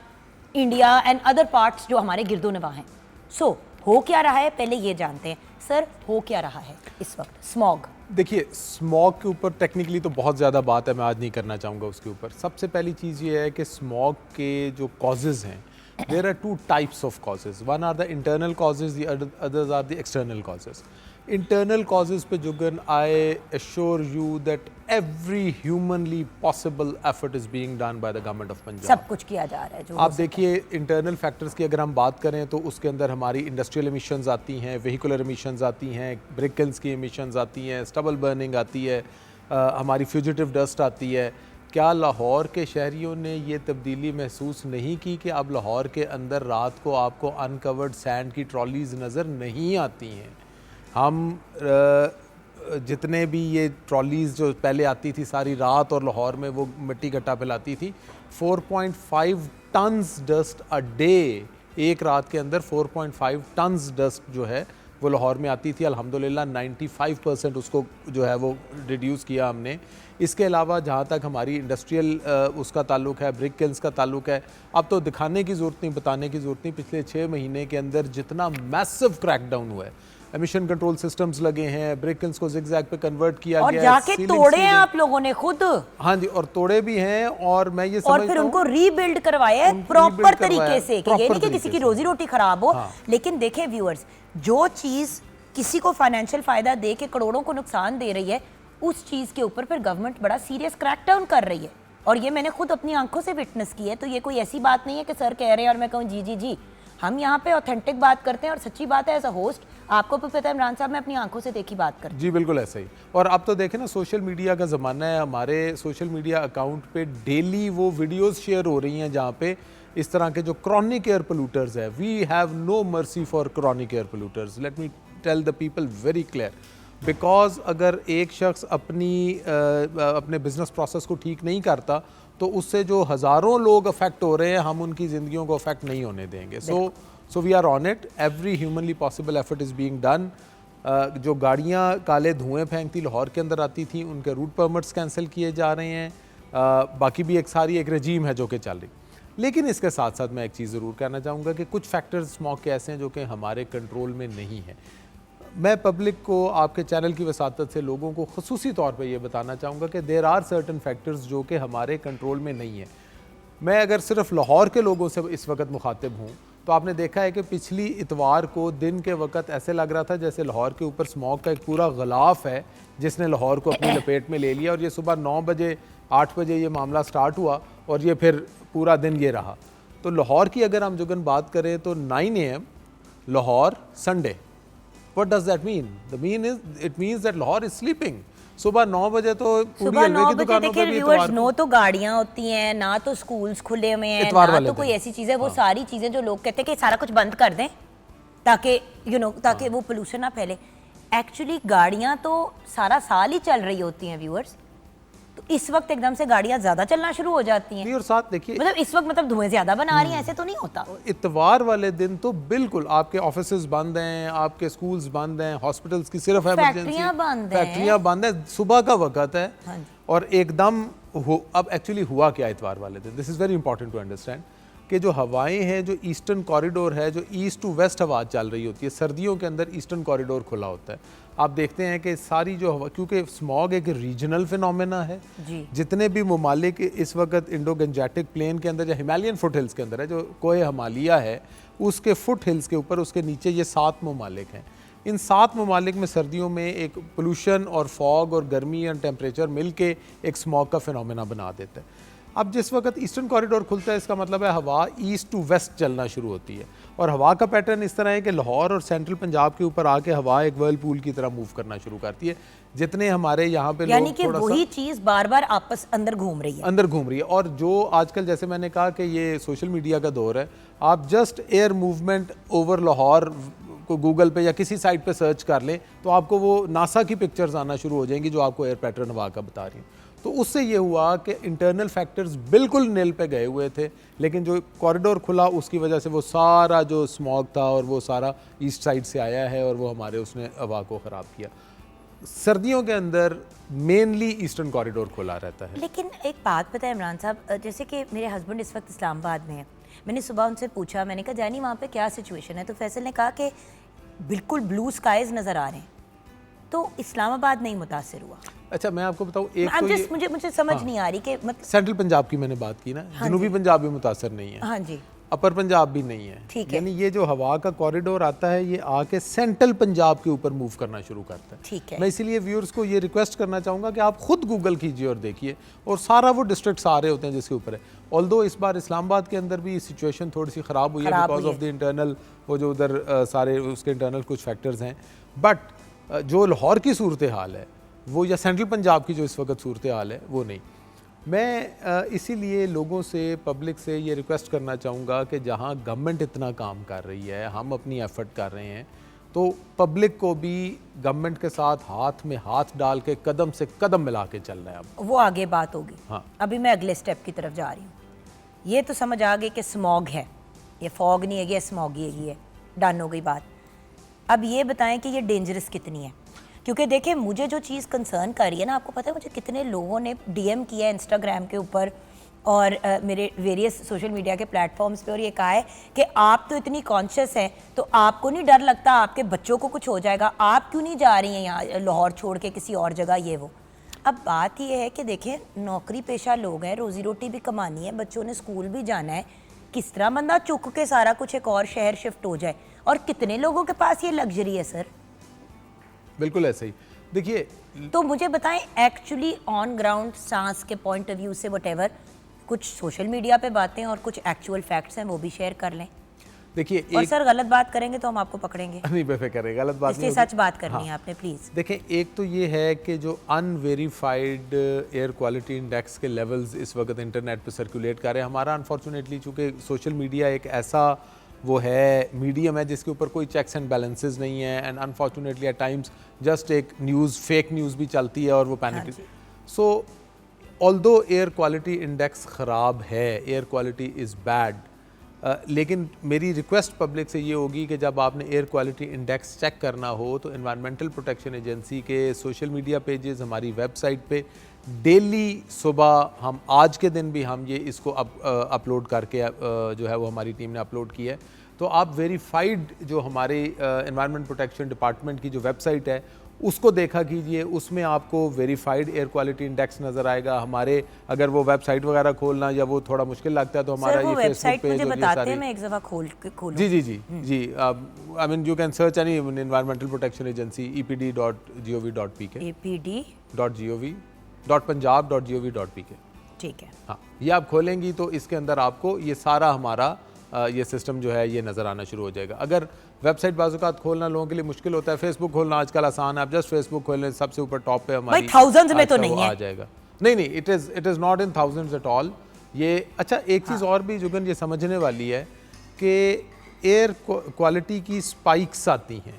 India and other parts जो हमारे गिरदो नवा हैं। सो हो क्या रहा है, पहले ये जानते हैं सर, हो क्या रहा है इस वक्त स्मॉग? देखिए, स्मॉग के ऊपर टेक्निकली तो बहुत ज़्यादा बात है, मैं आज नहीं करना चाहूँगा उसके ऊपर। सबसे पहली चीज़ ये है कि स्मॉग के जो कॉजेज़ हैं, there are two types of causes. One are the internal causes, the others are the external causes. Internal causes पे Jugan, I assure you that every humanly possible effort is being done by the government of Punjab. सब कुछ किया जा रहा है जो आप देखिए, इंटरनल फैक्टर्स की अगर हम बात करें तो उसके अंदर हमारी इंडस्ट्रियल एमिशंस आती हैं, व्हीकुलर एमिशंस आती हैं, ब्रिक किल्स की एमिशंस आती हैं, स्टबल बर्निंग आती है, हमारी फ्यूजिटिव डस्ट आती है। क्या लाहौर के शहरियों ने ये तब्दीली महसूस नहीं की कि अब लाहौर के अंदर रात को आपको अनकवर्ड सैंड की ट्रॉलीज़ नज़र नहीं आती हैं? हम जितने भी ये ट्रॉलीज़ जो पहले आती थी सारी रात और लाहौर में वो मिट्टी गट्टा फैलाती थी, 4.5 टन्स डस्ट अ डे, एक रात के अंदर 4.5 टन्स डस्ट जो है वो लाहौर में आती थी। अल्हम्दुलिल्लाह 95% उसको जो है वो रिड्यूस किया हमने। इसके अलावा जहाँ तक हमारी इंडस्ट्रियल उसका ताल्लुक है, ब्रिक किल्स का ताल्लुक है, अब तो दिखाने की ज़रूरत नहीं, बताने की ज़रूरत नहीं, पिछले 6 महीने के अंदर जितना मैसिव क्रैकडाउन हुआ है, एमिशन कंट्रोल सिस्टम्स लगे हैं, ब्रिक किल्स को ज़िगज़ैग पे कन्वर्ट किया और गया है, जाके तोड़े हैं आप लोगों ने खुद। हाँ जी, और तोड़े भी हैं। और मैं ये और फिर उनको रीबिल्ड करवाया है प्रॉपर तरीके से, कि ये नहीं कि किसी की रोजी रोटी खराब हो। हाँ। लेकिन देखें व्यूअर्स, जो चीज़ किसी को फाइनेंशियल फ़ायदा दे के करोड़ों को नुकसान दे रही है, उस चीज़ के ऊपर फिर गवर्नमेंट बड़ा सीरियस क्रैकडाउन कर रही है। और ये मैंने खुद अपनी आंखों से विटनेस की है। तो ये कोई ऐसी बात नहीं है कि सर कह रहे हैं और मैं कहूँ जी जी जी। हम यहाँ पे ऑथेंटिक बात करते हैं और सच्ची बात है। एज अ होस्ट आपको भी पता है इमरान साहब, मैं अपनी आंखों से देखी बात करती हूँ। जी बिल्कुल ऐसा ही। और अब तो देखें ना, सोशल मीडिया का ज़माना है, हमारे सोशल मीडिया अकाउंट पे डेली वो वीडियोस शेयर हो रही हैं जहाँ पे इस तरह के जो क्रॉनिक एयर पोल्यूटर्स है, we have no mercy for chronic air polluters. Let me tell the people very clear, because अगर एक शख्स अपने बिजनेस प्रोसेस को ठीक नहीं करता तो उससे जो हज़ारों लोग अफेक्ट हो रहे हैं, हम उनकी ज़िंदगियों को अफेक्ट नहीं होने देंगे। So we are on it, every humanly possible effort is being done. जो गाड़ियाँ काले धुएँ फेंकती लाहौर के अंदर आती थी, उनके रूट परमिट्स कैंसिल किए जा रहे हैं। बाकी भी एक रजीम है जो कि चल रही। लेकिन इसके साथ साथ मैं एक चीज़ ज़रूर कहना चाहूँगा कि कुछ फैक्टर्स स्मॉग के ऐसे हैं जो कि हमारे कंट्रोल में नहीं है। मैं पब्लिक को आपके चैनल की वसातत से लोगों को ख़ुसूसी तौर पे ये बताना चाहूँगा कि देर आर सर्टन फैक्टर्स जो कि हमारे कंट्रोल में नहीं है। मैं अगर सिर्फ लाहौर के लोगों से इस वक्त मुखातिब हूँ तो आपने देखा है कि पिछली इतवार को दिन के वक्त ऐसे लग रहा था जैसे लाहौर के ऊपर स्मॉग का एक पूरा गलाफ है जिसने लाहौर को अपनी लपेट में ले लिया, और ये सुबह 9 बजे 8 बजे ये मामला स्टार्ट हुआ और ये फिर पूरा दिन ये रहा। तो लाहौर की अगर हम जुगन बात करें तो 9 AM Lahore Sunday, what does that mean? The mean is it means that Lahore is sleeping. सुबह 9 बजे तो पूरी सुबह हलवे 9 की बजे दुकानों देखिए पे भी व्यूअर्स, इतवार नो तो गाड़ियां होती हैं, ना तो स्कूल्स खुले हुए हैं, इतवार ना वाले तो कोई दिन। ऐसी चीजें, वो सारी चीजें जो लोग कहते हैं कि सारा कुछ बंद कर दें ताकि ताकि वो पोल्यूशन ना फैले। एक्चुअली गाड़ियां तो सारा साल ही चल रही होती हैं व्यूअर्स, तो इस वक्त एकदम से गाड़ियां ज्यादा चलना शुरू हो जाती हैं। नहीं, और साथ देखिए मतलब इस वक्त मतलब धुएं ज्यादा बना रही हैं, ऐसे तो नहीं होता। इतवार वाले दिन तो बिल्कुल आपके ऑफिसेज बंद हैं, आपके स्कूल्स बंद हैं, हॉस्पिटल्स की सिर्फ फैक्ट्रियां बंद हैं। फैक्ट्रियां बंद हैं, सुबह का वक्त है। हाँ जी। और एकदम अब एक्चुअली हुआ क्या इतवार वाले दिन, this is very important to understand कि जो हवाएं हैं, जो ईस्टर्न कॉरिडोर है, जो ईस्ट टू वेस्ट हवा चल रही होती है, सर्दियों के अंदर ईस्टर्न कॉरिडोर खुला होता है। आप देखते हैं कि सारी जो हवा, क्योंकि स्मॉग एक रीजनल फिनोमेना है जी। जितने भी ममालिक इस वक्त इंडो गंजेटिक प्लेन के अंदर या हिमालयन फुट हिल्स के अंदर है, जो कोहे हिमालय है उसके फुट हिल्स के ऊपर, उसके नीचे ये 7 ममालिक हैं। इन 7 ममालिक में सर्दियों में एक पोल्यूशन और फॉग और गर्मी और टेम्परेचर मिल के एक स्मॉग का फिनोमेना बना देता है। अब जिस वक्त ईस्टर्न कॉरिडोर खुलता है, इसका मतलब है हवा ईस्ट टू वेस्ट चलना शुरू होती है, और हवा का पैटर्न इस तरह है कि लाहौर और सेंट्रल पंजाब के ऊपर आके हवा एक वर्लपूल की तरह मूव करना शुरू करती है। जितने हमारे यहाँ पे यानी लोग कि थोड़ा सा वही चीज बार बार आपस अंदर घूम रही है। अंदर घूम रही है। और जो आजकल जैसे मैंने कहा कि ये सोशल मीडिया का दौर है, आप just air movement over Lahore को गूगल पे या किसी साइट पे सर्च कर लें तो आपको वो नासा की पिक्चर्स आना शुरू हो जाएंगी जो आपको एयर पैटर्न हवा का बता रही हैं। तो उससे ये हुआ कि इंटरनल फैक्टर्स बिल्कुल नील पे गए हुए थे, लेकिन जो कॉरिडोर खुला उसकी वजह से वो सारा जो स्मॉग था और वो सारा ईस्ट साइड से आया है और वो हमारे उसने हवा को ख़राब किया। सर्दियों के अंदर मेनली ईस्टर्न कॉरिडोर खुला रहता है। लेकिन एक बात पता है इमरान साहब, जैसे कि मेरे हस्बैंड इस वक्त इस्लामाबाद में है, मैंने सुबह उनसे पूछा, मैंने कहा जानी वहाँ पे क्या सिचुएशन है, तो फैसल ने कहा कि बिल्कुल ब्लू स्काइज नज़र आ रहे हैं, तो इस्लामाबाद नहीं मुतासिर हुआ। अच्छा, मैं आपको बताऊँ, एक तो ये मुझे समझ नहीं आ रही कि मतलब सेंट्रल पंजाब की मैंने बात की ना, जनूबी पंजाब भी मुतासर नहीं है, हाँ जी, अपर पंजाब भी नहीं है, ठीक है। यानी ये जो हवा का कॉरिडोर आता है ये आके सेंट्रल पंजाब के ऊपर मूव करना शुरू करता है। ठीक है। मैं इसीलिए व्यूअर्स को ये रिक्वेस्ट करना चाहूँगा कि आप खुद गूगल कीजिए और देखिए, और सारा वो डिस्ट्रिक्ट आ रहे होते हैं जिसके ऊपर है। ऑल्दो इस बार इस्लामाबाद के अंदर भी सिचुएशन थोड़ी सी ख़राब हुई है बिकॉज ऑफ द इंटरनल, वो जो उधर सारे उसके इंटरनल कुछ फैक्टर्स हैं, बट जो लाहौर की सूरत हाल है वो, या सेंट्रल पंजाब की जो इस वक्त सूरत हाल है वो नहीं। मैं इसीलिए लोगों से, पब्लिक से ये रिक्वेस्ट करना चाहूँगा कि जहाँ गवर्नमेंट इतना काम कर रही है, हम अपनी एफर्ट कर रहे हैं, तो पब्लिक को भी गवर्नमेंट के साथ हाथ में हाथ डाल के कदम से कदम मिला के चलना है। अब वो आगे बात होगी। हाँ। अभी मैं अगले स्टेप की तरफ जा रही हूँ। ये तो समझ आ गई कि स्मॉग है, ये फॉग नहीं है, ये स्मॉग ही है, डन हो गई बात। अब ये बताएं कि ये डेंजरस कितनी है, क्योंकि देखिए मुझे जो चीज़ कंसर्न कर रही है ना, आपको पता है मुझे कितने लोगों ने डीएम किया है इंस्टाग्राम के ऊपर और मेरे वेरियस सोशल मीडिया के प्लेटफॉर्म्स पे, और ये कहा है कि आप तो इतनी कॉन्शियस हैं तो आपको नहीं डर लगता आपके बच्चों को कुछ हो जाएगा, आप क्यों नहीं जा रही हैं यहाँ लाहौर छोड़ के किसी और जगह, ये वो। अब बात ये है कि देखें नौकरी पेशा लोग हैं, रोज़ी रोटी भी कमानी है, बच्चों ने स्कूल भी जाना है, किस तरह बंदा चुक के सारा कुछ एक और शहर शिफ्ट हो जाए, और कितने लोगों के पास ये लग्जरी है सर। बिल्कुल ऐसे ही। देखिए, तो मुझे बताएं एक्चुअली ऑन ग्राउंड सांस के point of view say whatever, कुछ सोशल मीडिया पे बातें और कुछ एक्चुअल फैक्ट्स हैं वो भी शेयर कर लें। देखिए और सर गलत बात करेंगे तो हम आपको पकड़ेंगे, नहीं बेफिक्र करें, गलत बात इसलिए नहीं होगी। सच बात करनी है आपने प्लीज। देखें, एक तो ये है कि जो अनवेरीफाइड एयर क्वालिटी इंडेक्स के लेवल्स इस वक्त इंटरनेट पे सर्कुलेट कर रहे हैं, हमारा अनफॉर्चुनेटली चूँकि सोशल मीडिया एक ऐसा वो है मीडियम है जिसके ऊपर कोई चेक्स एंड बैलेंसेस नहीं है, and unfortunately at times just एक न्यूज़, फेक न्यूज़ भी चलती है और वो पैनिक। सो ऑल्दो एयर क्वालिटी इंडेक्स ख़राब है, एयर क्वालिटी इज़ बैड, लेकिन मेरी रिक्वेस्ट पब्लिक से ये होगी कि जब आपने एयर क्वालिटी इंडेक्स चेक करना हो तो एनवायरमेंटल प्रोटेक्शन एजेंसी के सोशल मीडिया पेजेस, हमारी वेबसाइट पे डेली सुबह हम आज के दिन भी हम ये इसको अपलोड करके जो है वो हमारी टीम ने अपलोड की है। तो आप वेरीफाइड जो हमारे एनवायरनमेंट प्रोटेक्शन डिपार्टमेंट की जो वेबसाइट है उसको देखा कीजिए, उसमें आपको वेरीफाइड एयर क्वालिटी इंडेक्स नज़र आएगा। हमारे अगर वो वेबसाइट वगैरह खोलना या वो थोड़ा मुश्किल लगता है तो हमारा ये फेसबुक पेज मुझे बताते हैं, मैं एक दफ़ा खोलूं। जी जी जी जी I mean you can search any environmental protection agency epd.gov.pk epd.gov.punjab.gov.pk। ठीक है, हाँ, ये आप खोलेंगी तो इसके अंदर आपको ये सारा हमारा ये सिस्टम जो है ये नज़र आना शुरू हो जाएगा। अगर वेबसाइट बाज़ात खोलना लोगों के लिए मुश्किल होता है, फेसबुक खोलना आजकल आसान है, आप जस्ट फेसबुक खोल लें, सबसे ऊपर टॉप पे हमारी थाउजेंड्स में तो नहीं है, आ जाएगा। नहीं नहीं, it is not in thousands at all. ये अच्छा एक चीज़ और भी जुगन ये समझने वाली है कि एयर क्वालिटी की स्पाइक्स आती हैं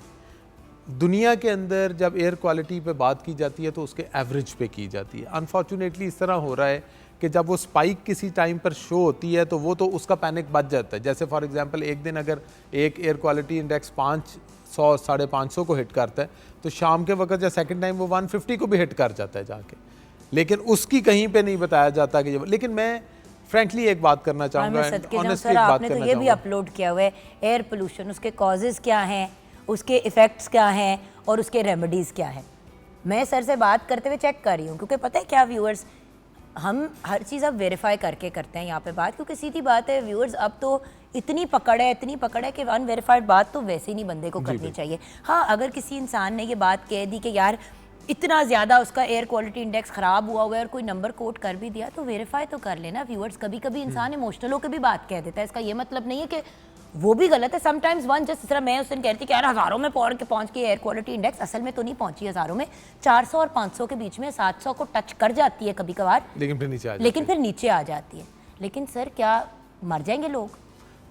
दुनिया के अंदर। जब एयर क्वालिटी पे बात की जाती है तो उसके एवरेज पे की जाती है। अनफॉर्चुनेटली इस तरह हो रहा है कि जब वो स्पाइक किसी टाइम पर शो होती है तो वो तो उसका पैनिक बच जाता है। जैसे फॉर एग्जांपल एक दिन अगर एक एयर क्वालिटी इंडेक्स 500 550 को हिट करता है तो शाम के वक्त या सेकंड टाइम वो 150 को भी हिट कर जाता है जाके, लेकिन उसकी कहीं पे नहीं बताया जाता कि लेकिन मैं फ्रैंकली एक बात करना चाहूँगा, सर आपने तो ये भी अपलोड किया हुआ है एयर पोल्यूशन, उसके कॉजेज़ क्या हैं, उसके इफ़ेक्ट्स क्या हैं और उसके रेमेडीज़ क्या हैं। मैं सर से बात करते हुए चेक कर रही हूँ, क्योंकि पता है क्या व्यूअर्स, हम हर चीज़ अब वेरीफाई करके करते हैं यहाँ पे बात, क्योंकि सीधी बात है व्यूअर्स, अब तो इतनी पकड़ है कि अनवेरीफाइड बात तो वैसे ही नहीं बंदे को करनी चाहिए। हाँ, अगर किसी इंसान ने ये बात कह दी कि यार इतना ज़्यादा उसका एयर क्वालिटी इंडेक्स ख़राब हुआ हुआ है और कोई नंबर कोट कर भी दिया तो वेरीफाई तो कर लेना व्यूअर्स। कभी कभी इंसान इमोशनल होकर भी बात कह देता है, इसका ये मतलब नहीं है कि वो भी गलत है। समटाइम्स वन जस्ट, इस तरह मैं उस दिन कहती कि यार हज़ारों में पहुंच के एयर क्वालिटी इंडेक्स, असल में तो नहीं पहुंची हज़ारों में, 400 और 500 के बीच में, 700 को टच कर जाती है कभी कभार, लेकिन फिर नीचे आ जाती है। लेकिन सर क्या मर जाएंगे लोग?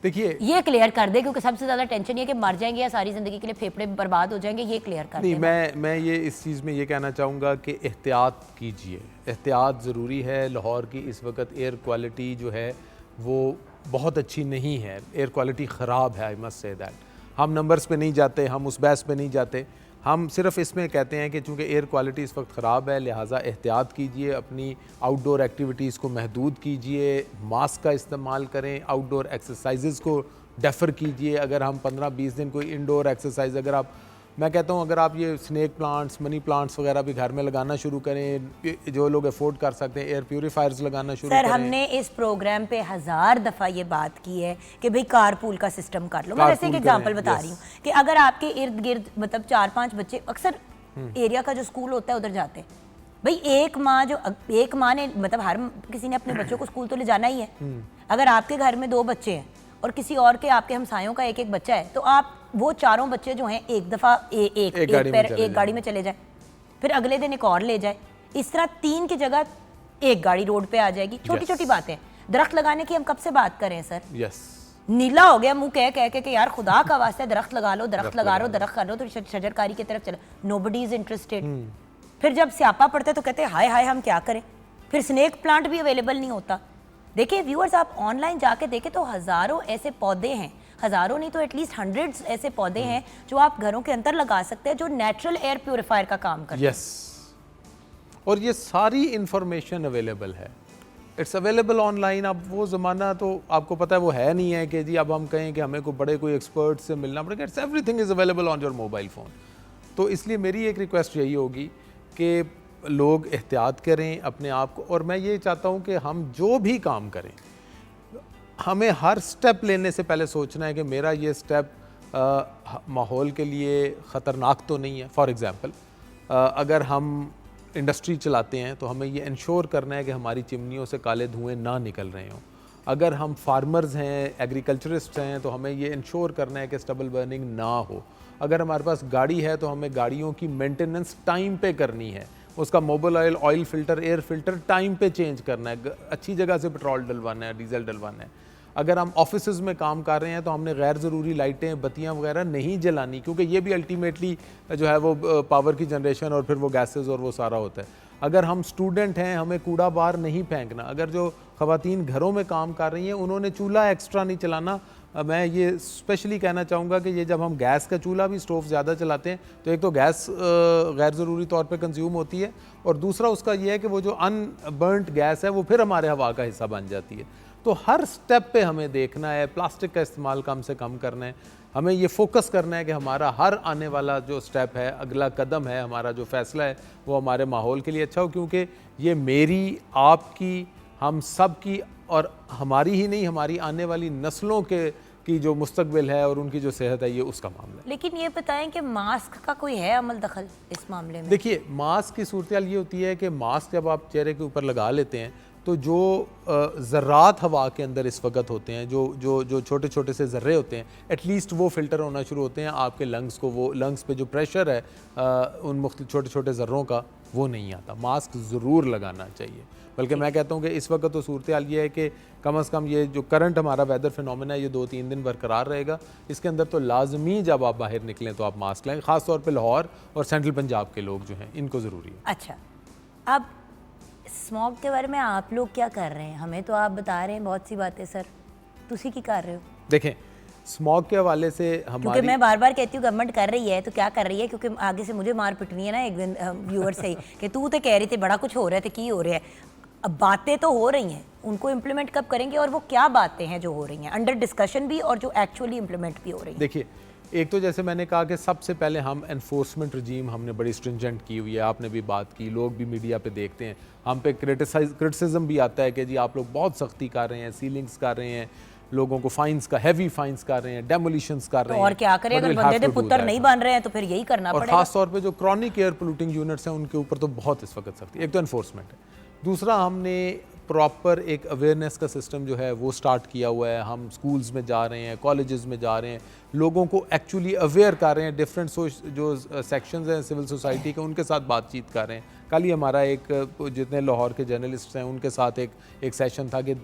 देखिए ये क्लियर कर दे, क्योंकि सबसे ज़्यादा टेंशन ये कि मर जाएंगे या सारी ज़िंदगी के लिए फेफड़े बर्बाद हो जाएंगे, ये क्लियर कर दे। मैं ये इस चीज़ में ये कहना चाहूँगा कि एहतियात कीजिए, एहतियात ज़रूरी है। लाहौर की इस वक्त एयर क्वालिटी जो है वो बहुत अच्छी नहीं है, एयर क्वालिटी ख़राब है, आई मस्ट से दैट। हम नंबर्स पे नहीं जाते, हम उस बहस पे नहीं जाते, हम सिर्फ इसमें कहते हैं कि चूँकि एयर क्वालिटी इस वक्त ख़राब है लिहाजा एहतियात कीजिए, अपनी आउटडोर एक्टिविटीज़ को महदूद कीजिए, मास्क का इस्तेमाल करें, आउटडोर एक्सरसाइजेज़ को डेफ़र कीजिए। अगर हम 15-20 दिन कोई इंडोर एक्सरसाइज, अगर आप, मैं कहता हूँ अगर आप ये स्नेक प्लांट्स, मनी प्लांट्स वगैरह भी घर में लगाना शुरू करें, जो लोग अफोर्ड कर सकते हैं, एयर प्यूरीफायर्स लगाना शुरू करें। सर हमने इस प्रोग्राम पे 1000 दफ़ा ये बात की है कि भाई कारपूल का सिस्टम कर लो। मैं वैसे एक एग्जांपल बता रही हूँ कि अगर आपके इर्द गिर्द मतलब 4-5 बच्चे अक्सर एरिया का जो स्कूल होता है उधर जाते हैं, भाई एक माँ ने मतलब हर किसी ने अपने बच्चों को स्कूल तो ले जाना ही है। अगर आपके घर में 2 बच्चे हैं और किसी और के आपके हमसायों का एक बच्चा है, तो आप वो चारों बच्चे जो हैं एक दफ़ा एक गाड़ी में चले जाए, फिर अगले दिन एक और ले जाए, इस तरह 3 की जगह एक गाड़ी रोड पे आ जाएगी। छोटी छोटी बातें। दरख्त लगाने की हम कब से बात करें सर? नीला हो गया मुंह कह के यार खुदा का वास्ते दरख्त लगा लो, दरख्त लगा लो, दरख्त कर लो, तो शजरकारी की तरफ चलो, नोबडी इज इंटरेस्टेड। फिर जब स्यापा पड़ता है तो कहते हैं हाय हाय हम क्या करें। फिर स्नेक प्लांट भी अवेलेबल नहीं होता। देखिए व्यूअर्स, आप ऑनलाइन जाके देखें तो हज़ारों ऐसे पौधे हैं, हज़ारों नहीं तो एटलीस्ट 100 ऐसे पौधे हैं जो आप घरों के अंदर लगा सकते हैं, जो नेचुरल एयर प्योरीफायर का काम करते हैं। और ये सारी इंफॉर्मेशन अवेलेबल है, इट्स अवेलेबल ऑनलाइन। अब वो ज़माना तो आपको पता है वो है नहीं है कि जी अब हम कहें कि हमें कोई एक्सपर्ट से मिलना पड़ेगा। It's everything is available on your mobile phone. तो इसलिए मेरी एक रिक्वेस्ट यही होगी कि लोग एहतियात करें अपने आप को। और मैं ये चाहता हूँ कि हम जो भी काम करें, हमें हर स्टेप लेने से पहले सोचना है कि मेरा ये स्टेप माहौल के लिए ख़तरनाक तो नहीं है। फॉर एग्ज़ाम्पल अगर हम इंडस्ट्री चलाते हैं तो हमें ये इंश्योर करना है कि हमारी चिमनियों से काले धुएँ ना निकल रहे हों। अगर हम फार्मर्स हैं, एग्रीकल्चरिस्ट हैं, तो हमें ये इंश्योर करना है कि स्टबल बर्निंग ना हो। अगर हमारे पास गाड़ी है तो हमें गाड़ियों की मेंटेनेंस टाइम पे करनी है, उसका mobil oil filter, air filter time पे चेंज करना है, अच्छी जगह से पेट्रोल डलवाना है, डीजल डलवाना है। अगर हम ऑफिसेज़ में काम कर रहे हैं तो हमने गैर ज़रूरी लाइटें, बत्तियां वगैरह नहीं जलानी, क्योंकि ये भी अल्टीमेटली जो है वो पावर की जनरेशन और फिर वो गैसेस और वो सारा होता है। अगर हम स्टूडेंट हैं, हमें कूड़ा बाहर नहीं फेंकना। अगर जो ख़वातीन घरों में काम कर रही हैं उन्होंने चूल्हा एक्स्ट्रा नहीं चलाना, मैं ये स्पेशली कहना चाहूँगा कि ये जब हम गैस का चूल्हा भी स्टोव ज़्यादा चलाते हैं तो एक तो गैस गैर ज़रूरी तौर पे कंज्यूम होती है, और दूसरा उसका ये है कि वो जो अनबर्नड गैस है वो फिर हमारे हवा का हिस्सा बन जाती है। तो हर स्टेप पे हमें देखना है, प्लास्टिक का इस्तेमाल कम से कम करना है, हमें ये फोकस करना है कि हमारा हर आने वाला जो स्टेप है, अगला कदम है, हमारा जो फैसला है वो हमारे माहौल के लिए अच्छा हो, क्योंकि ये मेरी, आपकी, हम सब की और हमारी ही नहीं, हमारी आने वाली नस्लों की जो मुस्तकबिल है और उनकी जो सेहत है, ये उसका मामला है। लेकिन ये बताएं कि मास्क का कोई है अमल दखल इस मामले में? देखिए, मास्क की सूरत ये होती है कि मास्क जब आप चेहरे के ऊपर लगा लेते हैं तो जो ज़र्रात हवा के अंदर इस वक्त होते हैं, जो छोटे छोटे से ज़र्रे होते हैं, एटलीस्ट वो फ़िल्टर होना शुरू होते हैं आपके लंग्स को, वो लंग्स पे जो प्रेशर है उन मुख्तलिफ छोटे छोटे ज़र्रों का, वो नहीं आता। मास्क ज़रूर लगाना चाहिए। बल्कि मैं कहता हूँ कि इस वक्त तो सूरत हाल ये है कि कम से कम ये जो करंट हमारा वेदर फिनोमेना है ये 2-3 दिन बरकरार रहेगा। इसके अंदर तो लाजमी जब आप बाहर निकलें तो आप मास्क लें, ख़ास तौर पे लाहौर और सेंट्रल पंजाब के लोग जो हैं इनको ज़रूरी है। अच्छा, अब स्मॉग के बारे में आप लोग क्या कर रहे हैं? हमें तो आप बता रहे हैं बहुत सी बातें सर, तुसी की कर रहे हो? देखें, स्मॉग के हवाले से क्योंकि हमारी, मैं बार बार कहती हूँ गवर्नमेंट कर रही है तो क्या कर रही है, क्योंकि आगे से मुझे मार पिटनी है ना एक दिन व्यूअर से ही कि तू तो कह रही थी बड़ा कुछ हो रहा है, तो की हो रहा है। अब बातें तो हो रही हैं, उनको इम्प्लीमेंट कब करेंगे, और वो क्या बातें हैं जो हो रही हैं अंडर डिस्कशन भी और जो एक्चुअली इम्प्लीमेंट भी हो रही हैं? देखिए, एक तो जैसे मैंने कहा कि सबसे पहले हम एनफोर्समेंट रजीम हमने बड़ी स्ट्रिंजेंट की हुई है, आपने भी बात की, लोग भी मीडिया पे देखते हैं, हम पे क्रिटिसिज्म भी आता है कि जी आप लोग बहुत सख्ती कर रहे हैं, सीलिंग्स कर रहे हैं, लोगों को फाइन्स का हैवी फाइन्स कर रहे हैं, डेमोलिशंस कर रहे हैं। और क्या करें, अगर बंदे दे पुत्र नहीं बन रहे हैं तो फिर यही करना और पड़ेगा। ख़ास तौर पे जो क्रॉनिक एयर पोल्यूटिंग यूनिट्स हैं उनके ऊपर तो बहुत इस वक्त सख्ती। एक तो एनफोर्समेंट है, दूसरा हमने प्रॉपर एक अवेयरनेस का सिस्टम जो है वो स्टार्ट किया हुआ है। हम स्कूल्स में जा रहे हैं, कॉलेजेस में जा रहे हैं, लोगों को एक्चुअली अवेयर कर रहे हैं, डिफरेंट जो सेक्शंस हैं सिविल सोसाइटी के, उनके साथ बातचीत कर रहे हैं। कल ही हमारा एक जितने लाहौर के जर्नलिस्ट हैं उनके साथ एक सेशन था कि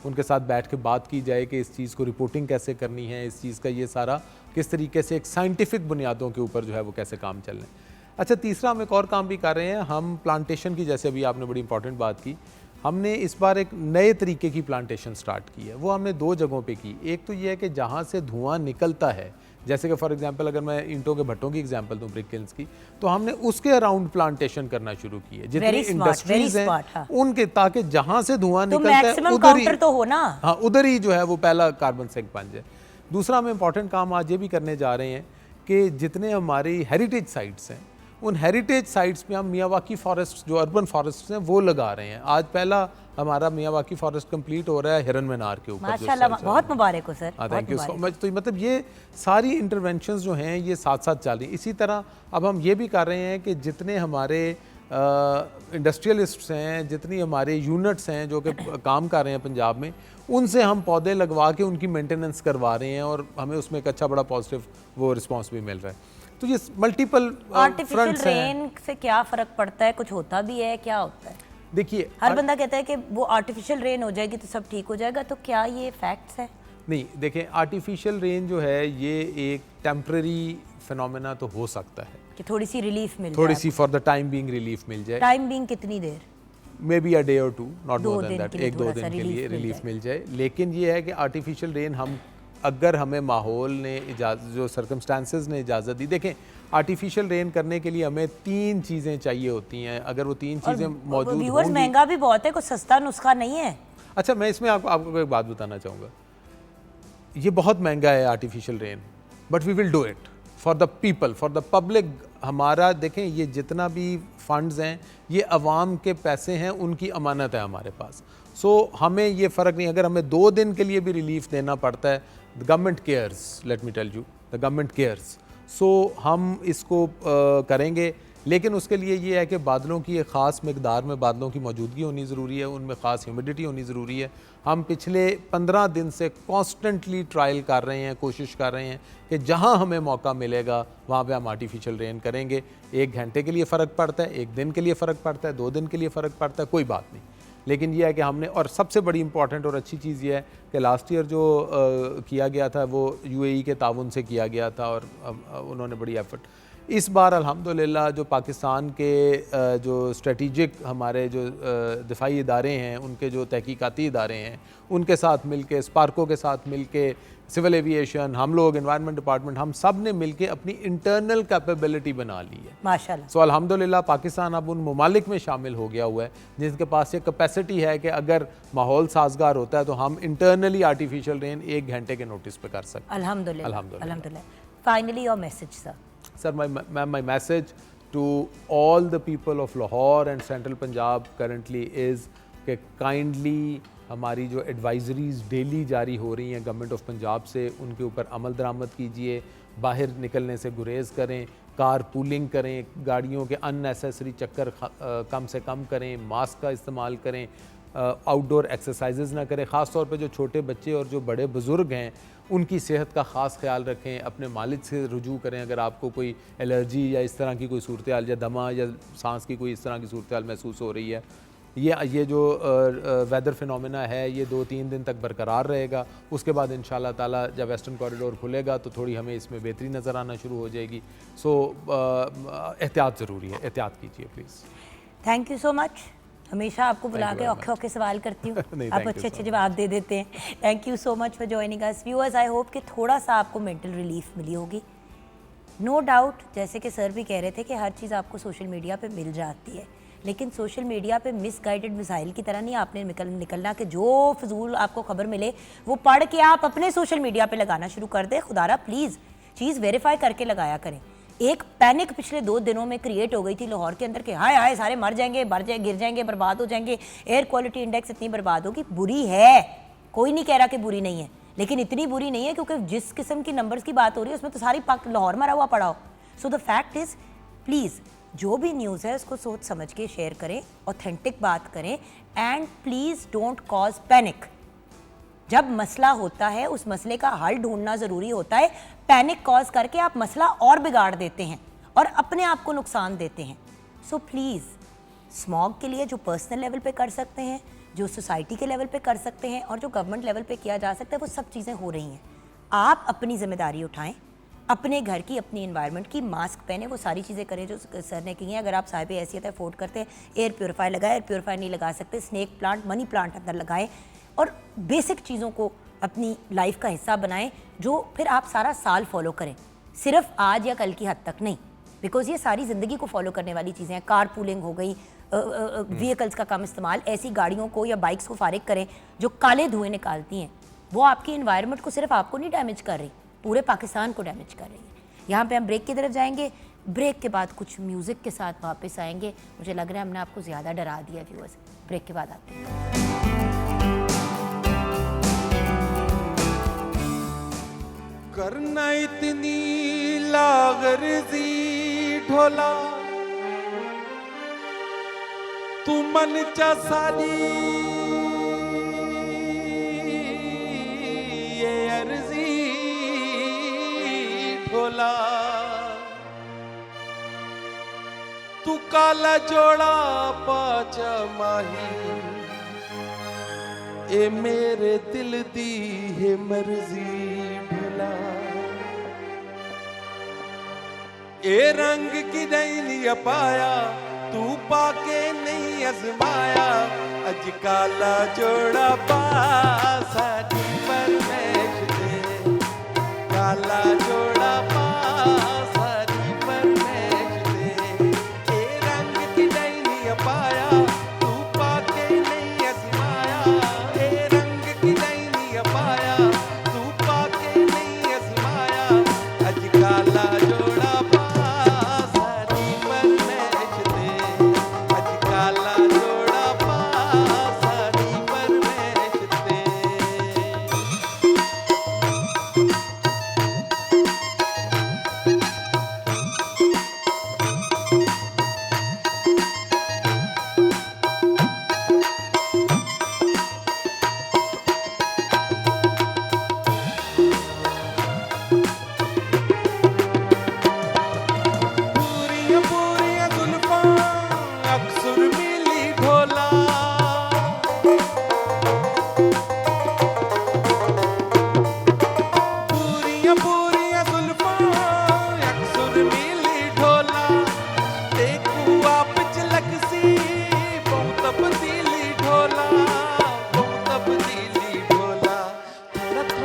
उनके साथ बैठ के बात की जाए कि इस चीज़ को रिपोर्टिंग कैसे करनी है, इस चीज़ का ये सारा किस तरीके से एक साइंटिफिक बुनियादों के ऊपर जो है वो कैसे काम चल रहे हैं। अच्छा, तीसरा हम एक और काम भी कर रहे हैं, हम प्लांटेशन की, जैसे अभी आपने बड़ी इंपॉर्टेंट बात की, हमने इस बार एक नए तरीके की प्लांटेशन स्टार्ट की है। वो हमने 2 जगहों पे की। एक तो ये है कि जहाँ से धुआं निकलता है, जैसे कि फॉर एग्जांपल अगर मैं ईंटों के भट्टों की एग्जांपल दूं, ब्रिक किल्स की, तो हमने उसके अराउंड प्लांटेशन करना शुरू की है। जितनी इंडस्ट्रीज हैं हाँ। उनके, ताकि जहाँ से धुआं तो निकलता है उधर ही तो हो ना, हाँ, उधर ही जो है वो पहला कार्बन सिंक बन जाए। दूसरा हम इम्पॉर्टेंट काम आज ये भी करने जा रहे हैं कि जितने हमारी हेरिटेज साइट्स हैं उन हेरिटेज साइट्स पे हम मियावाकी फॉरेस्ट, जो अर्बन फॉरेस्ट हैं, वो लगा रहे हैं। आज पहला हमारा मियावाकी फॉरेस्ट कंप्लीट हो रहा है हिरन मीनार के ऊपर। माशाल्लाह, बहुत मुबारक हो sir. Thank you so much. तो मतलब ये सारी इंटरवेंशंस जो हैं ये साथ साथ चल रही हैं। इसी तरह अब हम ये भी कर रहे हैं कि जितने हमारे इंडस्ट्रियलिस्ट्स हैं, जितनी हमारे यूनिट्स हैं जो कि काम कर रहे हैं पंजाब में, उनसे हम पौधे लगवा के उनकी मेंटेनेंस करवा रहे हैं और हमें उसमें एक अच्छा बड़ा पॉजिटिव वो रिस्पॉन्स भी मिल रहा है। तो ये मल्टीपल आर्टिफिशियल रेन से क्या फ़र्क पड़ता है? कुछ होता भी है, क्या होता है? देखिए, हर बंदा कहता है कि वो आर्टिफिशियल रेन हो जाएगी तो सब ठीक हो जाएगा, तो क्या ये फैक्ट्स है? नहीं, देखें, आर्टिफिशियल रेन जो है ये एक टेम्पररी फिनोमेना तो हो सकता है कि थोड़ी सी रिलीफ मिल थोड़ी सी for the time being relief मिल जाए। टाइम बीइंग कितनी देर? मे बी अ डे और 2, नॉट 2 मोर देन दिन दैट, के लिए 1-2 थोड़ा दिन सा के लिए रिलीफ मिल रिलीफ मिल जाए। लेकिन ये है कि आर्टिफिशियल रेन हम, अगर हमें माहौल ने जो सर्कमस्टांसेस ने इजाज़त दी, देखें आर्टिफिशियल रेन करने के लिए हमें 3 चीज़ें चाहिए होती हैं। अगर वो 3 चीज़ें मौजूद व्यूअर्स, होंगी, महंगा भी बहुत है, कोई सस्ता नुस्खा नहीं है। अच्छा, मैं इसमें आपको एक बात बताना चाहूँगा। ये बहुत महंगा है artificial rain, but we will do it for the people, for the public. हमारा देखें, ये जितना भी फंड्स हैं ये अवाम के पैसे हैं, उनकी अमानत है हमारे पास। सो हमें ये फ़र्क नहीं, अगर हमें 2 दिन के लिए भी रिलीफ देना पड़ता है, the government cares, let me tell you, the government cares. So हम इसको करेंगे, लेकिन उसके लिए ये है कि बादलों की एक ख़ास मकदार में बादलों की मौजूदगी होनी ज़रूरी है, उनमें ख़ास ह्यूमिडिटी होनी ज़रूरी है। हम पिछले 15 दिन से कॉन्स्टेंटली ट्रायल कर रहे हैं, कोशिश कर रहे हैं कि जहां हमें मौका मिलेगा वहां पे हम आर्टिफिशियल रेन करेंगे। 1 घंटे के लिए फ़र्क पड़ता है, 1 दिन के लिए फ़र्क पड़ता है, 2 दिन के लिए फ़र्क पड़ता है, कोई बात नहीं। लेकिन यह है कि हमने, और सबसे बड़ी इंपॉर्टेंट और अच्छी चीज़ ये है कि लास्ट ईयर जो किया गया था वो UAE के ताउन से किया गया था और उन्होंने बड़ी एफर्ट, इस बार अल्हम्दुलिल्लाह जो पाकिस्तान के जो स्ट्रेटिजिक हमारे जो दिफाई इदारे हैं, उनके जो तहकीकाती इदारे हैं, उनके साथ मिलके, स्पार्को के साथ मिलके, सिविल एविएशन, हम लोग, एनवायरनमेंट डिपार्टमेंट, हम सब ने मिलके अपनी इंटरनल कैपेबिलिटी बना ली है माशाल्लाह। सो अल्हम्दुलिल्लाह पाकिस्तान अब उन ममालिक में शामिल हो गया हुआ है जिनके पास ये कैपेसिटी है कि अगर माहौल साजगार होता है तो हम इंटरनली आर्टिफिशियल रेन 1 घंटे के नोटिस पे कर सकते हैं। अल्हम्दुलिल्लाह। Finally your message sir. Sir, my message to all the people of Lahore and Central Punjab currently is कि kindly हमारी जो एडवाइजरीज़ डेली जारी हो रही हैं गवर्नमेंट ऑफ पंजाब से, उनके ऊपर अमल दरामद कीजिए, बाहर निकलने से गुरेज करें, कार पूलिंग करें, गाड़ियों के अननेसेसरी चक्कर कम से कम करें, मास्क का इस्तेमाल करें, आउटडोर एक्सरसाइजेज़ ना करें, ख़ास तौर पे जो छोटे बच्चे और जो बड़े बुज़ुर्ग हैं उनकी सेहत का ख़ास ख्याल रखें, अपने मालिक से रुजू करें अगर आपको कोई एलर्जी या इस तरह की कोई सूरत हाल या दमा या सांस की कोई इस तरह की सूरत हाल महसूस हो रही है। ये जो वेदर फिनोमेना है ये 2-3 दिन तक बरकरार रहेगा, उसके बाद इंशाल्लाह ताला जब वेस्टर्न कॉरिडोर खुलेगा तो थोड़ी हमें इसमें बेहतरी नज़र आना शुरू हो जाएगी। सो एहतियात ज़रूरी है, एहतियात कीजिए please. Thank you so much. हमेशा आपको बुला के औखे औखे सवाल करती हूँ, आप अच्छे अच्छे जवाब दे देते हैं। Thank you so much for joining us viewers. I hope कि थोड़ा सा आपको मेंटल रिलीफ मिली होगी। नो डाउट, जैसे कि सर भी कह रहे थे कि हर चीज़ आपको सोशल मीडिया पे मिल जाती है, लेकिन सोशल मीडिया पे मिसगाइडेड मिसाइल की तरह नहीं आपने निकलना कि जो फजूल आपको खबर मिले वो पढ़ के आप अपने सोशल मीडिया पे लगाना शुरू कर दें। खुदारा प्लीज़ चीज़ वेरीफाई करके लगाया करें। एक पैनिक पिछले 2 दिनों में क्रिएट हो गई थी लाहौर के अंदर कि हाय हाय सारे मर जाएंगे, गिर जाएंगे, बर्बाद हो जाएंगे, एयर क्वालिटी इंडेक्स इतनी बर्बाद होगी। बुरी है, कोई नहीं कह रहा कि बुरी नहीं है, लेकिन इतनी बुरी नहीं है क्योंकि जिस किस्म की नंबर्स की बात हो रही है उसमें तो सारी लाहौर मरा हुआ पड़ा हो। So the fact is, please जो भी न्यूज़ है उसको सोच समझ के शेयर करें, ऑथेंटिक बात करें, and please don't cause panic. जब मसला होता है उस मसले का हल ढूंढना ज़रूरी होता है। पैनिक कॉज करके आप मसला और बिगाड़ देते हैं और अपने आप को नुकसान देते हैं। सो प्लीज़ स्मॉग के लिए जो पर्सनल लेवल पे कर सकते हैं, जो सोसाइटी के लेवल पे कर सकते हैं और जो गवर्नमेंट लेवल पे किया जा सकता है, वो सब चीज़ें हो रही हैं। आप अपनी जिम्मेदारी उठाएं, अपने घर की, अपनी इन्वायरमेंट की, मास्क पहने, वो सारी चीज़ें करें जो सर ने की हैं। अगर आप साहिब हैसियत अफोर्ड करते हैं, एयर प्योरीफायर लगाएं, एयर प्योरीफायर नहीं लगा सकते, स्नेक प्लांट, मनी प्लांट अंदर लगाएं और बेसिक चीज़ों को अपनी लाइफ का हिस्सा बनाएं जो फिर आप सारा साल फॉलो करें, सिर्फ आज या कल की हद तक नहीं, बिकॉज ये सारी ज़िंदगी को फॉलो करने वाली चीज़ें हैं। कार पूलिंग हो गई, व्हीकल्स का कम इस्तेमाल, ऐसी गाड़ियों को या बाइक्स को फारिग करें जो काले धुएँ निकालती हैं। वो आपकी इन्वायरमेंट को सिर्फ आपको नहीं डैमेज कर रही, पूरे पाकिस्तान को डैमेज कर रही है। यहाँ पे हम ब्रेक की तरफ जाएंगे, ब्रेक के बाद कुछ म्यूज़िक के साथ वापस आएंगे। मुझे लग रहा है हमने आपको ज़्यादा डरा दिया व्यूअर्स। ब्रेक के बाद आते हैं। करना इतनी लागरजी ढोला तू मन चा सारी ये अर्जी ढोला तू काला जोड़ा पाचा माही ए मेरे दिल दी है मर्जी ढोला ए रंग की नहीं पाया तू पाके नहीं आजमाया अज काला जोड़ा पा सारी परमेश दे काला जोड़ा पा सारी परमेश दे ए रंग की नहीं पाया तू पाके नहीं आजमाया ए रंग की नहीं पाया तू पाके नहीं आजमाया अज काला जोड़ा पा सारी परमेश दे अज काला जोड़ा पा सारी परमेश दे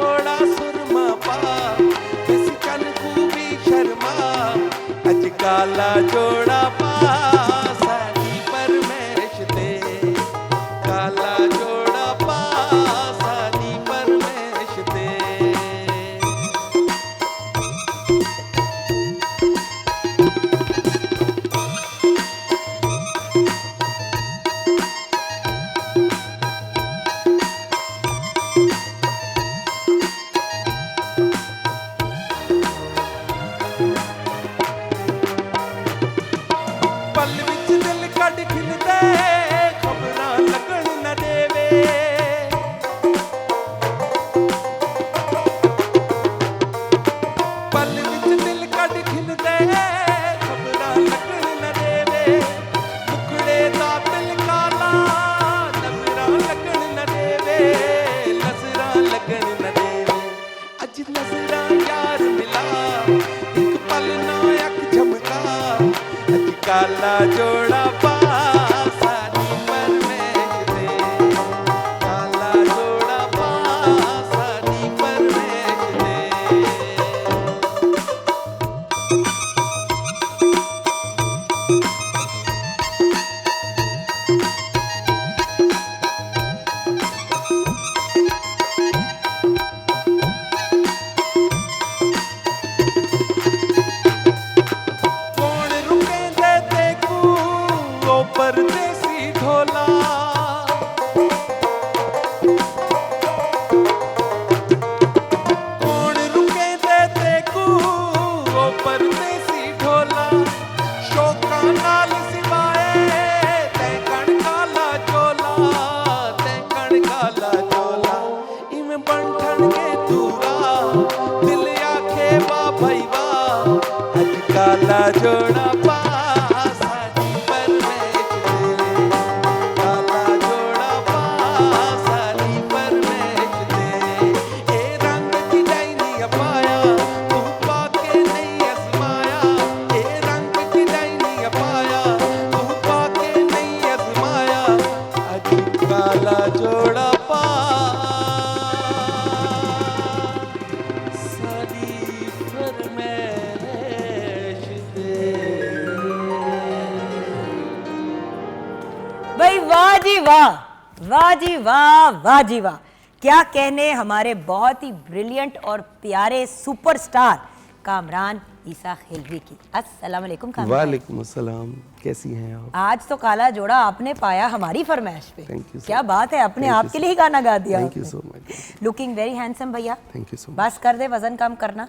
थोड़ा सुरमा पा बेसी कन खूबी शर्मा अज काला जोड़ा पा सारी परमेश दे काला जोड़ा पा सारी परमेश दे पल विच दिल कढ खिलदे खबरां लगण न देवे पल विच दिल कढ खिलदे खबरां लगण न देवे मुखड़े दा दिल काला नजरां लगण न देवे नजरां लगण न देवे अज नजरां यार मिला एक पल ना अख झमका अज काला जोड़ा पा सारी परमेश दे काला जोड़ा पा सारी परमेश दे कौन रुकेंदे देखू ओ परदेसी ढोला कौन रुकेंदे देखू ओ परदेसी ढोला शौकां नाल सिवाए तै कण काला चोला तै कण काला चोला इवें बनठण के दूरा दिल आखे वाह भाई वाह अज काला जोड़ा पा सारी परमेश दे काला जोड़ा पा सारी परमेश दे ए रंग जिडाई नहीं पाया तू पाके नहीं अजमाया ए रंग जिडाई नहीं पाया तू पाके नहीं अजमाया अज काला जोड़ा पा सारी फरमाइश दे भाई वाह जी वाह, वाह जी वाह, वाह जी वाह। क्या कहने हमारे बहुत ही ब्रिलियंट और प्यारे सुपरस्टार कामरान ईसा खिलजी की। अस्सलाम वालेकुम कामरान। वालेकुम अस्सलाम, कैसी हैं आप? आज तो काला जोड़ा आपने पाया हमारी फरमाइश पे। Thank you so क्या बात है, अपने Thank आप you के so लिए ही गाना गा दिया। Thank you so much. Looking very handsome भैया। Thank you so much. बस कर दे वजन कम करना,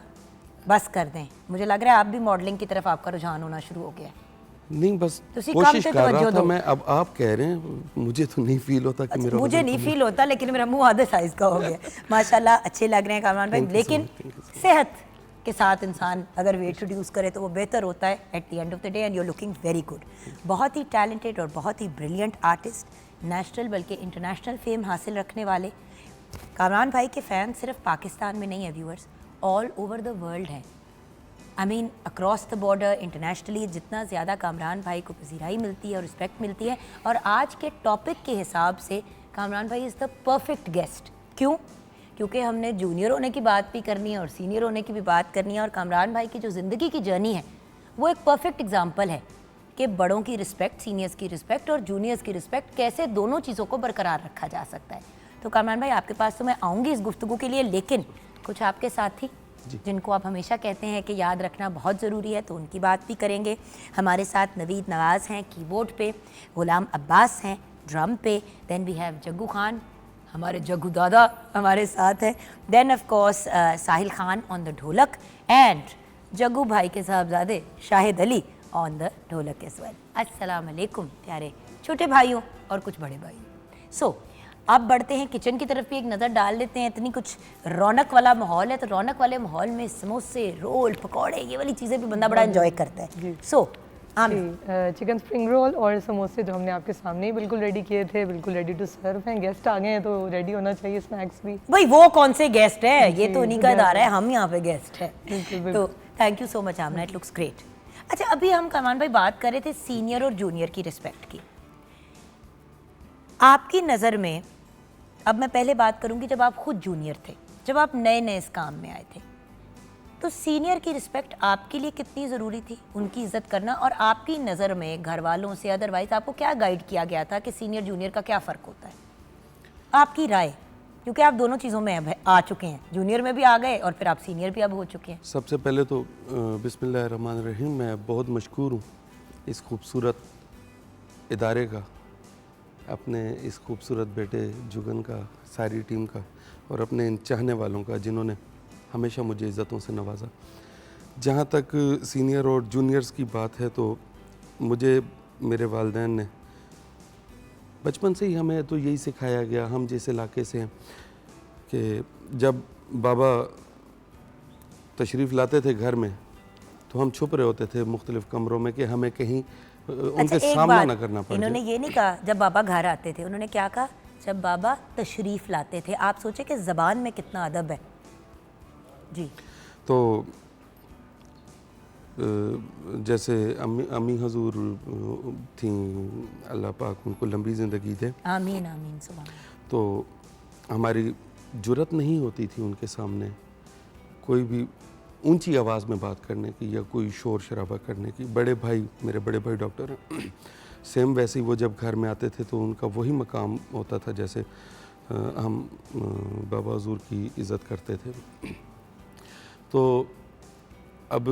बस कर दें। मुझे लग रहा है आप भी मॉडलिंग की तरफ आपका रुझान होना शुरू हो गया है। नहीं बस तुसी कोशिश काम ते कर रहा तवज्जो था दो। मैं, अब आप कह रहे हैं मुझे तो नहीं फील होता कि मेरा मुझे वजन नहीं कम फील होता, लेकिन मेरा मुंह आधे साइज का हो गया। माशाल्लाह अच्छे लग रहे हैं कामरान भाई, Thank you so लेकिन much, thank you so much. सेहत के साथ इंसान अगर वेट रिड्यूस करे तो वो बेहतर होता है at the end of the day, and you are looking very good. बहुत ही टैलेंटेड और बहुत ही ब्रिलियंट आर्टिस्ट, नेशनल बल्कि इंटरनेशनल फेम हासिल रखने वाले कामरान भाई के फ़ैन सिर्फ पाकिस्तान में नहीं है viewers, all over the world हैं। I mean across the border internationally जितना ज़्यादा कामरान भाई को पजीराई मिलती है और रिस्पेक्ट मिलती है, और आज के टॉपिक के हिसाब से कामरान भाई इज़ द परफेक्ट गेस्ट। क्यों? क्योंकि हमने जूनियर होने की बात भी करनी है और सीनियर होने की भी बात करनी है, और कामरान भाई की जो ज़िंदगी की जर्नी है वो एक परफेक्ट एग्जाम्पल है कि बड़ों की रिस्पेक्ट, सीनियर्स की रिस्पेक्ट और जूनियर्स की रिस्पेक्ट कैसे दोनों चीज़ों को बरकरार रखा जा सकता है। तो कामरान भाई आपके पास तो मैं आऊँगी इस गुफ्तगू के लिए, लेकिन कुछ आपके साथी जिनको आप हमेशा कहते हैं कि याद रखना बहुत ज़रूरी है, तो उनकी बात भी करेंगे। हमारे साथ नवीद नवाज़ हैं कीबोर्ड पे, गुलाम अब्बास हैं ड्रम पे, then we have Jaggu Khan, हमारे जग्गू दादा हमारे साथ हैं, then of course Sahil Khan on the dholak, and Jaggu भाई के साहबजादे Shahid Ali on the dholak as well. अस्सलाम वालेकुम प्यारे छोटे भाइयों और कुछ बड़े भाइयों। सो अब बढ़ते हैं किचन की तरफ भी एक नज़र डाल लेते हैं। इतनी कुछ रौनक वाला माहौल है, तो रौनक वाले माहौल में समोसे, रोल, पकौड़े, ये वाली चीज़ें भी बंदा बड़ा एंजॉय करता है। सो चिकन स्प्रिंग रोल और समोसे जो हमने आपके सामने ही बिल्कुल रेडी किए थे, बिल्कुल रेडी टू सर्व हैं। गेस्ट आ गए हैं तो रेडी होना चाहिए स्नैक्स भी। भाई वो कौन से गेस्ट है, ये तो उन्हीं का इदारा है, हम यहाँ पे गेस्ट है। तो thank you so much Amna, it looks great. अच्छा, अभी हम कमान भाई बात कर रहे थे सीनियर और जूनियर की रिस्पेक्ट की। आपकी नज़र में, अब मैं पहले बात करूंगी जब आप खुद जूनियर थे, जब आप नए नए इस काम में आए थे, तो सीनियर की रिस्पेक्ट आपके लिए कितनी ज़रूरी थी, उनकी इज्जत करना, और आपकी नज़र में घर वालों से अदरवाइज आपको क्या गाइड किया गया था कि सीनियर जूनियर का क्या फ़र्क होता है? आपकी राय, क्योंकि आप दोनों चीज़ों में अब आ चुके हैं, जूनियर में भी आ गए और फिर आप सीनियर भी अब हो चुके हैं। सबसे पहले तो बिस्मिल्लाहिर्रहमानिर्रहीम, मैं बहुत मशकूर हूँ इस खूबसूरत इदारे का, अपने इस खूबसूरत बेटे जुगन का, सारी टीम का, और अपने इन चाहने वालों का जिन्होंने हमेशा मुझे इज़्ज़तों से नवाजा। जहाँ तक सीनियर और जूनियर्स की बात है, तो मुझे मेरे वालिदैन ने बचपन से ही, हमें तो यही सिखाया गया, हम जिस इलाके से हैं, कि जब बाबा तशरीफ़ लाते थे घर में तो हम छुप रहे होते थे मुख्तलिफ़ कमरों में कि हमें कहीं उनके एक सामना बात, ना करना पड़े। इन्होंने ये नहीं कहा जब बाबा घर आते थे, उन्होंने क्या कहा? जब बाबा तशरीफ़ लाते थे। आप सोचे कि ज़बान में कितना अदब है जी। तो जैसे अम्मी हजूर थी, अल्लाह पाक उनको लंबी ज़िंदगी दे, आमीन आमीन सुभान। तो हमारी जुरत नहीं होती थी उनके सामने कोई भी ऊंची आवाज़ में बात करने की या कोई शोर शराबा करने की। बड़े भाई, मेरे बड़े भाई डॉक्टर हैं, सेम वैसे ही वो जब घर में आते थे तो उनका वही मकाम होता था जैसे हम बाबा हुजूर की इज़्ज़त करते थे। तो अब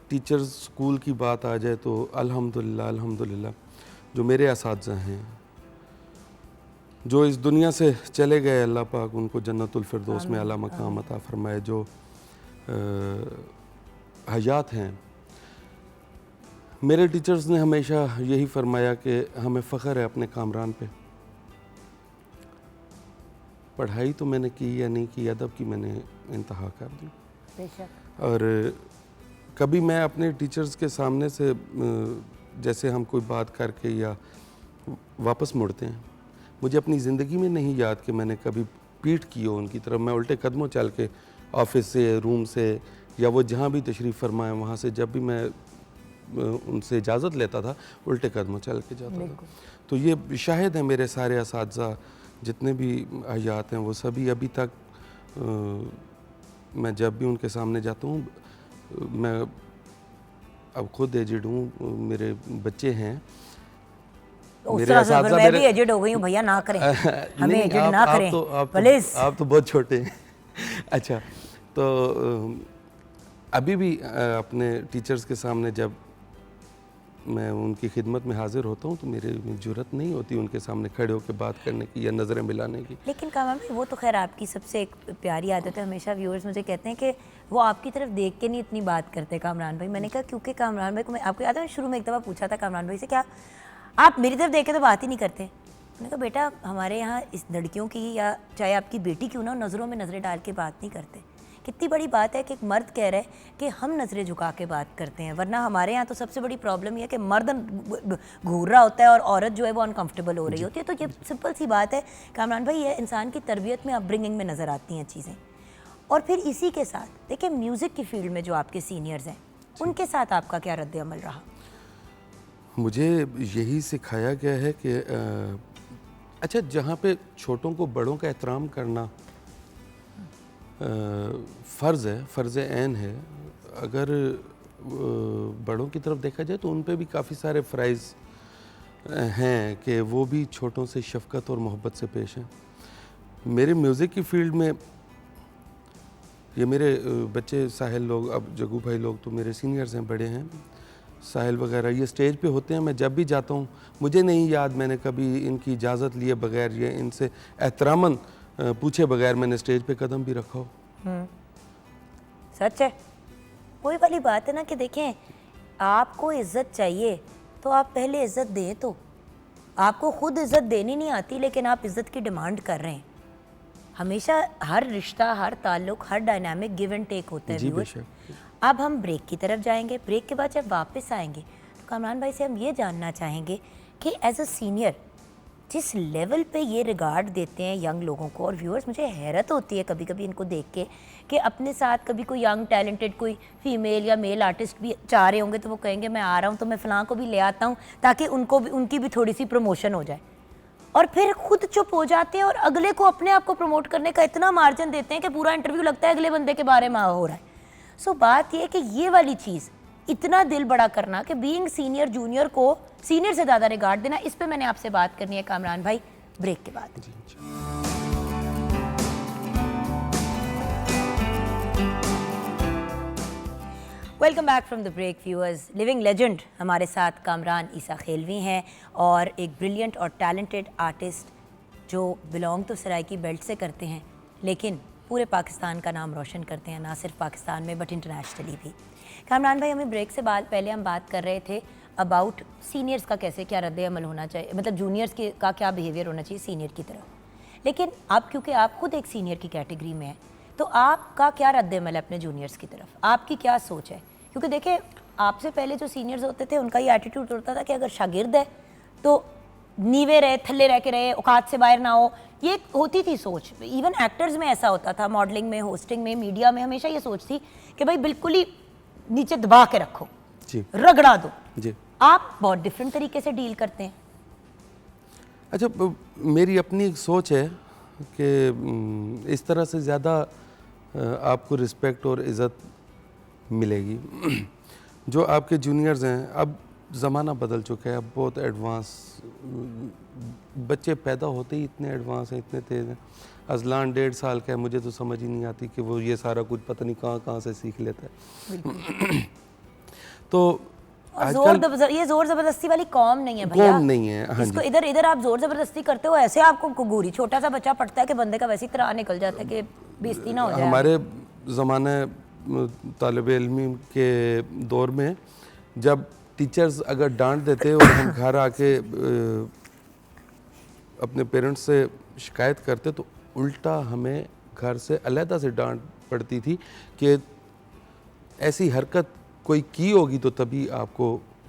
टीचर्स स्कूल की बात आ जाए तो अल्हम्दुलिल्लाह अल्हम्दुलिल्लाह जो मेरे असातिज़ा हैं, जो इस दुनिया से चले गए, अल्लाह पाक उनको जन्नतुल फिरदौस में आला मकाम अता फरमाए, जो हयात हैं। मेरे टीचर्स ने हमेशा यही फरमाया कि हमें फ़ख्र है अपने कामरान पे। पढ़ाई तो मैंने की या नहीं की, अदब की मैंने इंतहा कर दी। बेशक। और कभी मैं अपने टीचर्स के सामने से जैसे हम कोई बात करके या वापस मुड़ते हैं, मुझे अपनी ज़िंदगी में नहीं याद कि मैंने कभी पीठ की हो उनकी तरफ। मैं उल्टे कदमों चल के ऑफिस से, रूम से, या वो जहाँ भी तशरीफ़ फरमाए वहाँ से जब भी मैं उनसे इजाज़त लेता था, उल्टे कदमों चल के जाता था। तो ये शाहिद है मेरे सारे असातिज़ा जितने भी हयात हैं, वो सभी अभी तक मैं जब भी उनके सामने जाता हूँ, मैं अब खुद एजिड हूँ, मेरे बच्चे हैं, मेरे असातिज़ा, मैं भी एजिड हो गई हूँ भैया, ना करें हमें एजिड ना करें प्लीज। आप तो बहुत छोटे हैं। अच्छा, तो अभी भी अपने टीचर्स के सामने जब मैं उनकी खिदमत में हाजिर होता हूँ तो मेरे में जुर्रत नहीं होती उनके सामने खड़े होकर बात करने की या नज़रें मिलाने की। लेकिन कामरान भाई, वो तो खैर आपकी सबसे एक प्यारी आदत है, हमेशा व्यूअर्स मुझे कहते हैं कि वो आपकी तरफ देख के नहीं इतनी बात करते कामरान भाई। मैंने कहा क्योंकि कामरान भाई को, मैं आपको याद है शुरू में एक दफ़ा पूछा था कामरान भाई से, क्या आप मेरी तरफ देख के तो बात ही नहीं करते? मैंने कहा बेटा, हमारे यहाँ इस लड़कियों की या चाहे आपकी बेटी क्यों ना, नज़रों में नज़रें डाल के बात नहीं करते। कितनी बड़ी बात है कि एक मर्द कह रहा है कि हम नज़रें झुका के बात करते हैं, वरना हमारे यहाँ तो सबसे बड़ी प्रॉब्लम ये है कि मर्द घूर रहा होता है और औरत जो है वो अनकंफर्टेबल हो रही होती है। तो ये सिंपल सी बात है कामरान भाई, ये इंसान की तरबियत में, अपब्रिंगिंग में नज़र आती हैं चीज़ें। और फिर इसी के साथ देखिए, म्यूज़िक की फील्ड में जो आपके सीनियर्स हैं, उनके साथ आपका क्या रद्द अमल रहा? मुझे यही सिखाया गया है कि अच्छा, जहाँ पे छोटों को बड़ों का एहतराम करना फ़र्ज़ है, फ़र्ज़ ऐन है। अगर बड़ों की तरफ देखा जाए तो उन पे भी काफ़ी सारे फ़राइज़ हैं कि वो भी छोटों से शफ़क़त और मोहब्बत से पेश हैं। मेरे म्यूज़िक की फ़ील्ड में ये मेरे बच्चे साहिल लोग, अब जग्गू भाई लोग तो मेरे सीनियर्स हैं, बड़े हैं, साहिल वगैरह, ये स्टेज पे होते हैं। मैं जब भी जाता हूँ, मुझे नहीं याद मैंने कभी इनकी इजाज़त लिए बगैर या इनसे एहतरामन पूछे बगैर मैंने स्टेज पे कदम भी रखा हो। सच है। वही वाली बात है ना कि देखें, आपको इज्जत चाहिए तो आप पहले इज्जत दें। तो आपको खुद इज्जत देनी नहीं आती, लेकिन आप इज्जत की डिमांड कर रहे हैं। हमेशा हर रिश्ता, हर ताल्लुक, हर डायनामिक गिव एंड टेक होता है। जी व्यूअर्स, बेशक। अब हम ब्रेक की तरफ जाएंगे। ब्रेक के बाद जब वापस आएंगे तो कामरान भाई से हम ये जानना चाहेंगे कि एज अ सीनियर जिस लेवल पे ये रिगार्ड देते हैं यंग लोगों को, और व्यूअर्स मुझे हैरत होती है कभी कभी इनको देख के कि अपने साथ कभी कोई यंग टैलेंटेड कोई फीमेल या मेल आर्टिस्ट भी चाह रहे होंगे तो वो कहेंगे मैं आ रहा हूँ तो मैं फ़लाँ को भी ले आता हूँ ताकि उनको भी, उनकी भी थोड़ी सी प्रमोशन हो जाए। और फिर खुद चुप हो जाते हैं और अगले को अपने आप को प्रमोट करने का इतना मार्जिन देते हैं कि पूरा इंटरव्यू लगता है अगले बंदे के बारे में हो रहा है। सो बात ये है कि ये वाली चीज़ इतना दिल बड़ा करना कि बीइंग सीनियर जूनियर को सीनियर से ज़्यादा रिगार्ड देना, इस पे मैंने आपसे बात करनी है कामरान भाई ब्रेक के बाद। Welcome back from the break viewers. Living legend हमारे साथ कामरान ईसा खेलवी हैं और एक ब्रिलियंट और टैलेंटेड आर्टिस्ट जो बिलोंग तो सराइकी बेल्ट से करते हैं लेकिन पूरे पाकिस्तान का नाम रोशन करते हैं, ना सिर्फ पाकिस्तान में बट इंटरनेशनली भी। कामरान भाई, हमें ब्रेक से बाद पहले हम बात कर रहे थे अबाउट सीनियर्स का कैसे क्या रद्द अमल होना चाहिए, मतलब जूनियर्स का क्या बिहेवियर होना चाहिए सीनियर की तरफ। लेकिन आप क्योंकि आप खुद एक सीनियर की कैटेगरी में हैं तो आपका क्या रद्द अमल है अपने जूनियर्स की तरफ, आपकी क्या सोच है? क्योंकि देखिए आपसे पहले जो सीनियर्स होते थे उनका ये एटीट्यूड होता था कि अगर शागिर्द है तो नीवे रहे, थल्ले रह के रहे, औकात से बाहर ना हो, ये होती थी सोच। इवन एक्टर्स में ऐसा होता था, मॉडलिंग में, होस्टिंग में, मीडिया में हमेशा ये सोच थी कि भाई बिल्कुल ही नीचे दबा के रखो जी, रगड़ा दो जी। आप बहुत डिफरेंट तरीके से डील करते हैं। अच्छा, मेरी अपनी एक सोच है कि इस तरह से ज़्यादा आपको रिस्पेक्ट और इज़्ज़त मिलेगी। जो आपके जूनियर्स हैं, अब ज़माना बदल चुका है, अब बहुत एडवांस बच्चे पैदा होते ही इतने एडवांस हैं, इतने तेज़ हैं। अजलान 1.5 साल का है, मुझे तो समझ ही नहीं आती कि वो ये सारा कुछ पता नहीं कहाँ से सीख लेता है। तो ये जोर जबरदस्ती वाली कौम नहीं है भैया, कौम नहीं है। हाँ इसको जी। इधर इधर आप जोर जबरदस्ती करते हो, ऐसे आपको गोरी छोटा सा बच्चा पढ़ता है कि बंदे का वैसे ही तरह निकल जाता है कि बेइज्जती ना हो जाए। हमारे ज़माने तालिब इल्मी के दौर में जब टीचर्स अगर डांट देते और हम घर आके अपने पेरेंट्स से शिकायत करते तो उल्टा हमें घर से अलहदा से डांट पड़ती थी कि ऐसी हरकत कोई की होगी तो तभी आपको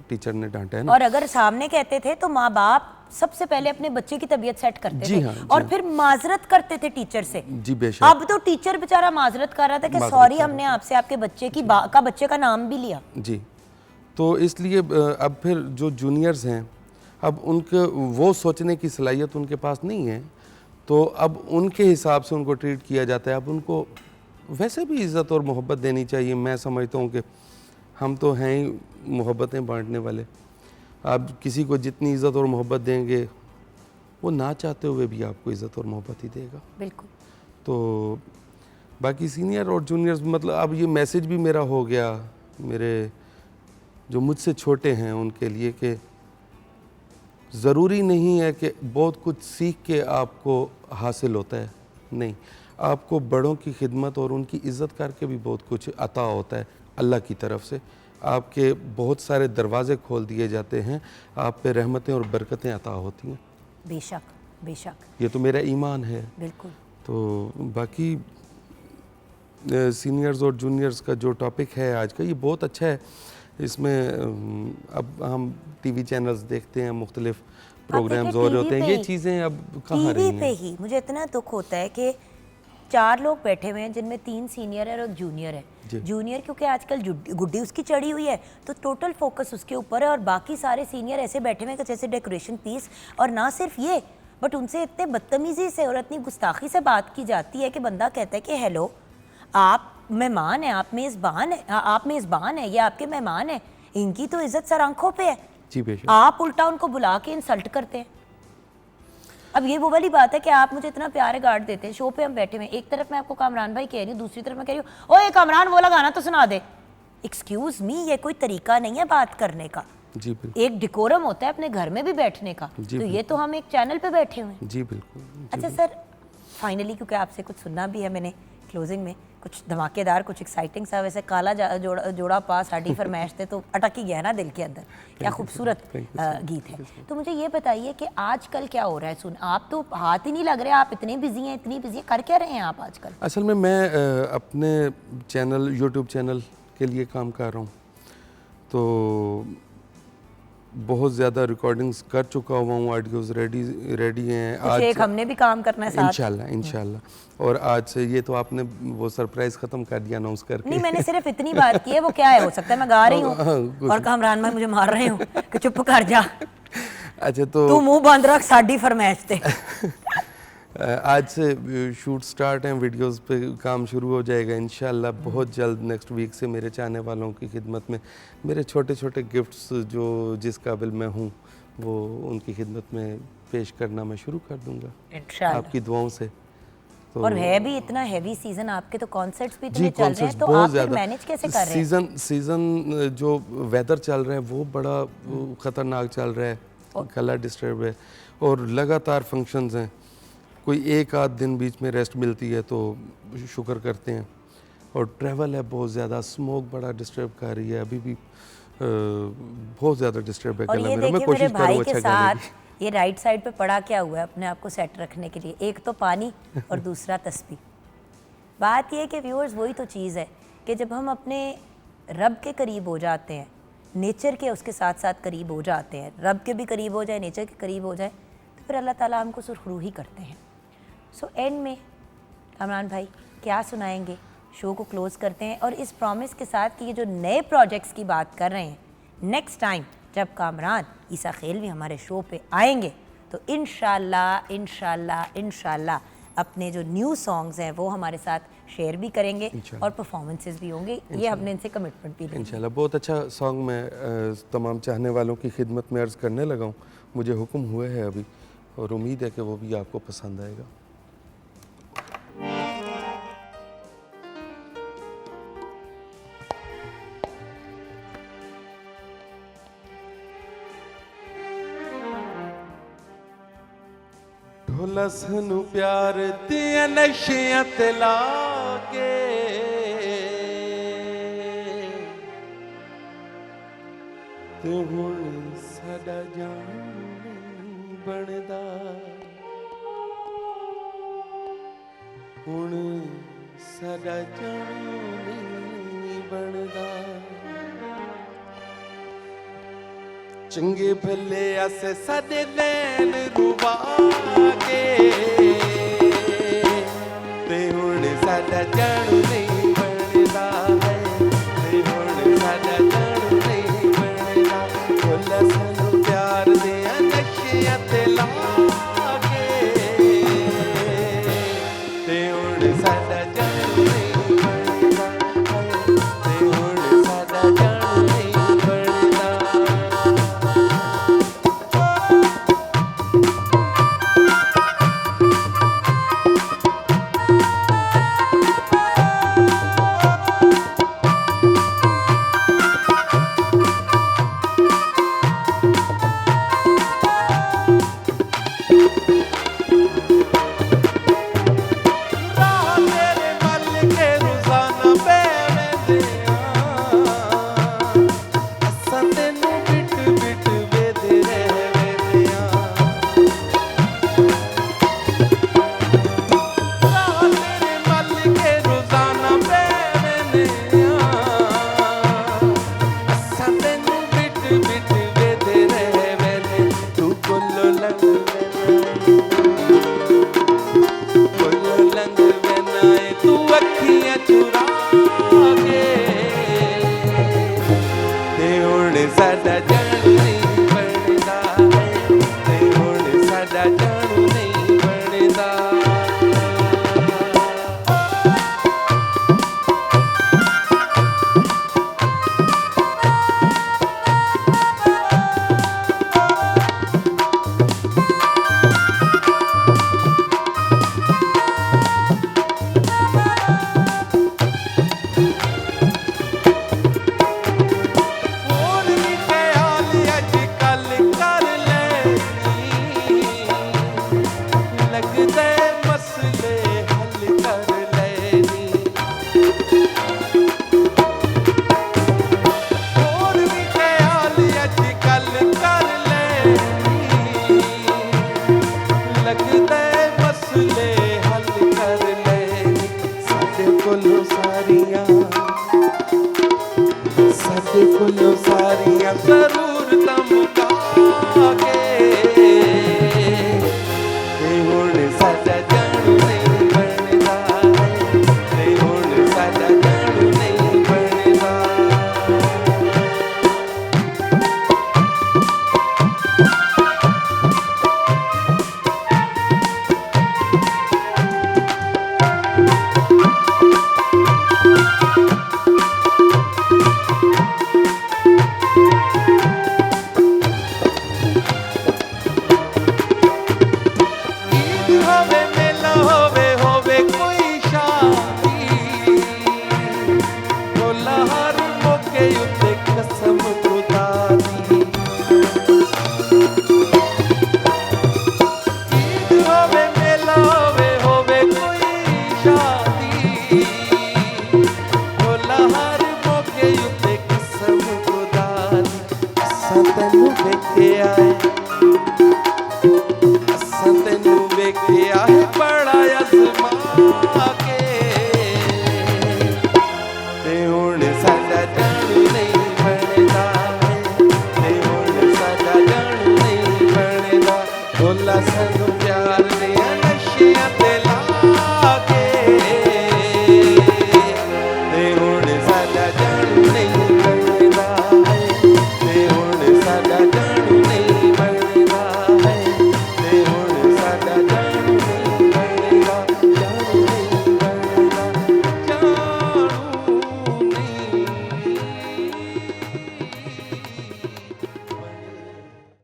टीचर ने डांटा है ना। और अगर सामने कहते थे तो माँ बाप सबसे पहले अपने बच्चे की तबीयत सेट करते जी थे हाँ, जी और हाँ। फिर माजरत करते थे टीचर से। जी बेशक। अब तो टीचर बेचारा माजरत कर रहा था कि सॉरी हमने आपसे आपके बच्चे की बच्चे का नाम भी लिया। जी, तो इसलिए अब फिर जो जूनियर्स हैं अब उनके वो सोचने की सलाहियत उनके पास नहीं है, तो अब उनके हिसाब से उनको ट्रीट किया जाता है। अब उनको वैसे भी इज़्ज़त और मोहब्बत देनी चाहिए। मैं समझता हूँ कि हम तो हैं ही मोहब्बतें बांटने वाले। आप किसी को जितनी इज़्ज़त और मोहब्बत देंगे वो ना चाहते हुए भी आपको इज़्ज़त और मोहब्बत ही देगा। बिल्कुल। तो बाकी सीनियर और जूनियर्स, मतलब अब ये मैसेज भी मेरा हो गया मेरे जो मुझसे छोटे हैं उनके लिए कि ज़रूरी नहीं है कि बहुत कुछ सीख के आपको हासिल होता है, नहीं, आपको बड़ों की खिदमत और उनकी इज़्ज़त करके भी बहुत कुछ अता होता है अल्लाह की तरफ से। आपके बहुत सारे दरवाज़े खोल दिए जाते हैं, आप पे रहमतें और बरकतें अता होती हैं। बेशक बेशक, ये तो मेरा ईमान है। बिल्कुल। तो बाकी सीनियर्स और जूनियर्स का जो टॉपिक है आज का, ये बहुत अच्छा है। इसमें अब हम टीवी चैनल्स देखते हैं, मुख्तलिफ प्रोग्राम्स हो रहे होते हैं, ये चीज़ें अब कहाँ रही टीवी पे हैं। ही मुझे इतना दुख होता है कि 4 लोग बैठे हुए हैं जिनमें 3 सीनियर है और 1 जूनियर है। जूनियर क्योंकि आजकल गुड्डी उसकी चढ़ी हुई है तो टोटल फोकस उसके ऊपर है और बाकी सारे सीनियर ऐसे बैठे हुए हैं जैसे डेकोरेशन पीस। और ना सिर्फ ये बट उनसे इतने बदतमीज़ी से और इतनी गुस्ताखी से बात की जाती है कि बंदा कहता है कि हेलो आप मेहमान हैं, आप मेज़बान हैं, ये आपके मेहमान हैं, इनकी तो इज्जत सर आंखों पे है। जी बेशक। आप उल्टा उनको बुला के इंसल्ट करते हैं। अब ये वो वाली बात है कि आप मुझे इतना प्यार गार्ड देते हैं, शो पे हम बैठे हुए हैं, एक तरफ मैं आपको कामरान भाई कह रही हूँ, दूसरी तरफ मैं कह रही हूँ ओए कामरान वो वाला गाना तो सुना दे। एक्सक्यूज मी, ये कोई तरीका नहीं है बात करने का। जी बिल्कुल। एक डिकोरम होता है अपने घर में भी बैठने का, तो ये तो हम एक चैनल पे बैठे हुए हैं। जी बिल्कुल। अच्छा सर, फाइनली क्योंकि आपसे कुछ सुनना भी है मैंने क्लोजिंग में, कुछ धमाकेदार, कुछ एक्साइटिंग सा, वैसे काला जोड़ा पास साड़ी फरमाइश थे तो अटक ही गया ना दिल के अंदर। क्या खूबसूरत गीत है। तो मुझे ये बताइए कि आजकल क्या हो रहा है? सुन, आप तो हाथ ही नहीं लग रहे, आप इतने बिजी हैं, कर क्या रहे हैं आप आजकल? असल में मैं अपने चैनल, यूट्यूब चैनल के लिए काम कर रहा हूँ, तो बहुत ज़्यादा रिकॉर्डिंग्स कर चुका हुआ हूँ, ऑडियोज़ रेडी हैं। आज एक हमने भी काम करना है साथ, इंशाल्लाह। और आज से ये तो आपने वो सरप्राइज ख़त्म कर दिया अनाउंस करके। नहीं, मैंने सिर्फ इतनी बात की है, वो क्या है, हो सकता है मैं गा रही हूँ और कामरान भाई मुझे मार रहे हूँ कि चुप कर जा। अच्छा तो तू मुंह बंद रख, साडी फरमाइश ते। आज से शूट स्टार्ट हैं, वीडियोस पे काम शुरू हो जाएगा इंशाल्लाह बहुत जल्द। नेक्स्ट वीक से मेरे चाहने वालों की खिदमत में मेरे छोटे छोटे गिफ्ट्स जो जिस काबिल मैं हूँ वो उनकी खिदमत में पेश करना मैं शुरू कर दूंगा इंशाल्लाह। आपकी दुआओं से। तो और है भी इतना हैवी सीजन, आपके तो कॉन्सर्ट्स भी जी इतने चल रहे हैं, कॉन्सर्ट्स तो बहुत आप फिर ज़्यादा। मैनेज कैसे कर रहे हैं? सीज़न जो वेदर चल रहा है वो बड़ा ख़तरनाक चल रहा है, गला डिस्टर्ब है और लगातार फंक्शंस हैं। कोई एक आध दिन बीच में रेस्ट मिलती है तो शुक्र करते हैं। और ट्रैवल है बहुत ज़्यादा, स्मोक बड़ा डिस्टर्ब कर रही है, अभी भी बहुत ज़्यादा डिस्टर्ब है और गला ये मेरा। मैं देखिए मेरे कोशिश भाई करूँ के अच्छा गाने साथ की। ये राइट साइड पे पड़ा क्या हुआ है अपने आप को सेट रखने के लिए, एक तो पानी और दूसरा तस्बीह। बात ये है कि व्यूअर्स वही तो चीज़ है कि जब हम अपने रब के करीब हो जाते हैं, नेचर के उसके साथ साथ करीब हो जाते हैं, रब के भी करीब हो जाए, नेचर के करीब हो जाए, तो फिर अल्लाह ताला हमको सुरखरू ही करते हैं। सो एंड में कामरान भाई क्या सुनाएंगे, शो को क्लोज़ करते हैं और इस प्रॉमिस के साथ कि ये जो नए प्रोजेक्ट्स की बात कर रहे हैं, नेक्स्ट टाइम जब कामरान ईसा खेलवी हमारे शो पे आएंगे तो इंशाल्लाह इंशाल्लाह इंशाल्लाह अपने जो न्यू सॉन्ग्स हैं वो हमारे साथ शेयर भी करेंगे और परफॉर्मेंसेस भी होंगे। ये हमने इनसे कमिटमेंट भी ली। इंशाल्लाह बहुत अच्छा सॉन्ग मैं तमाम चाहने वालों की खिदमत में अर्ज़ करने लगा हूँ, मुझे हुक्म हुए है अभी और उम्मीद है कि वो भी आपको पसंद आएगा। ढोला सानू प्यार दियां नशियां ते ला के ते हुण साडा जान बनदा, हुण साडा जान बनदा। चंगे भले आसे साडे नैन रुवा के ते हुण साडा जान नहीं बनदा है, ते हुण साडा जान नहीं बनदा। भोला सानू प्यार दियां नशियां ते ला के ते हुण साडा जान नहीं बनदा है, ते हुण साडा जान नहीं बनदा।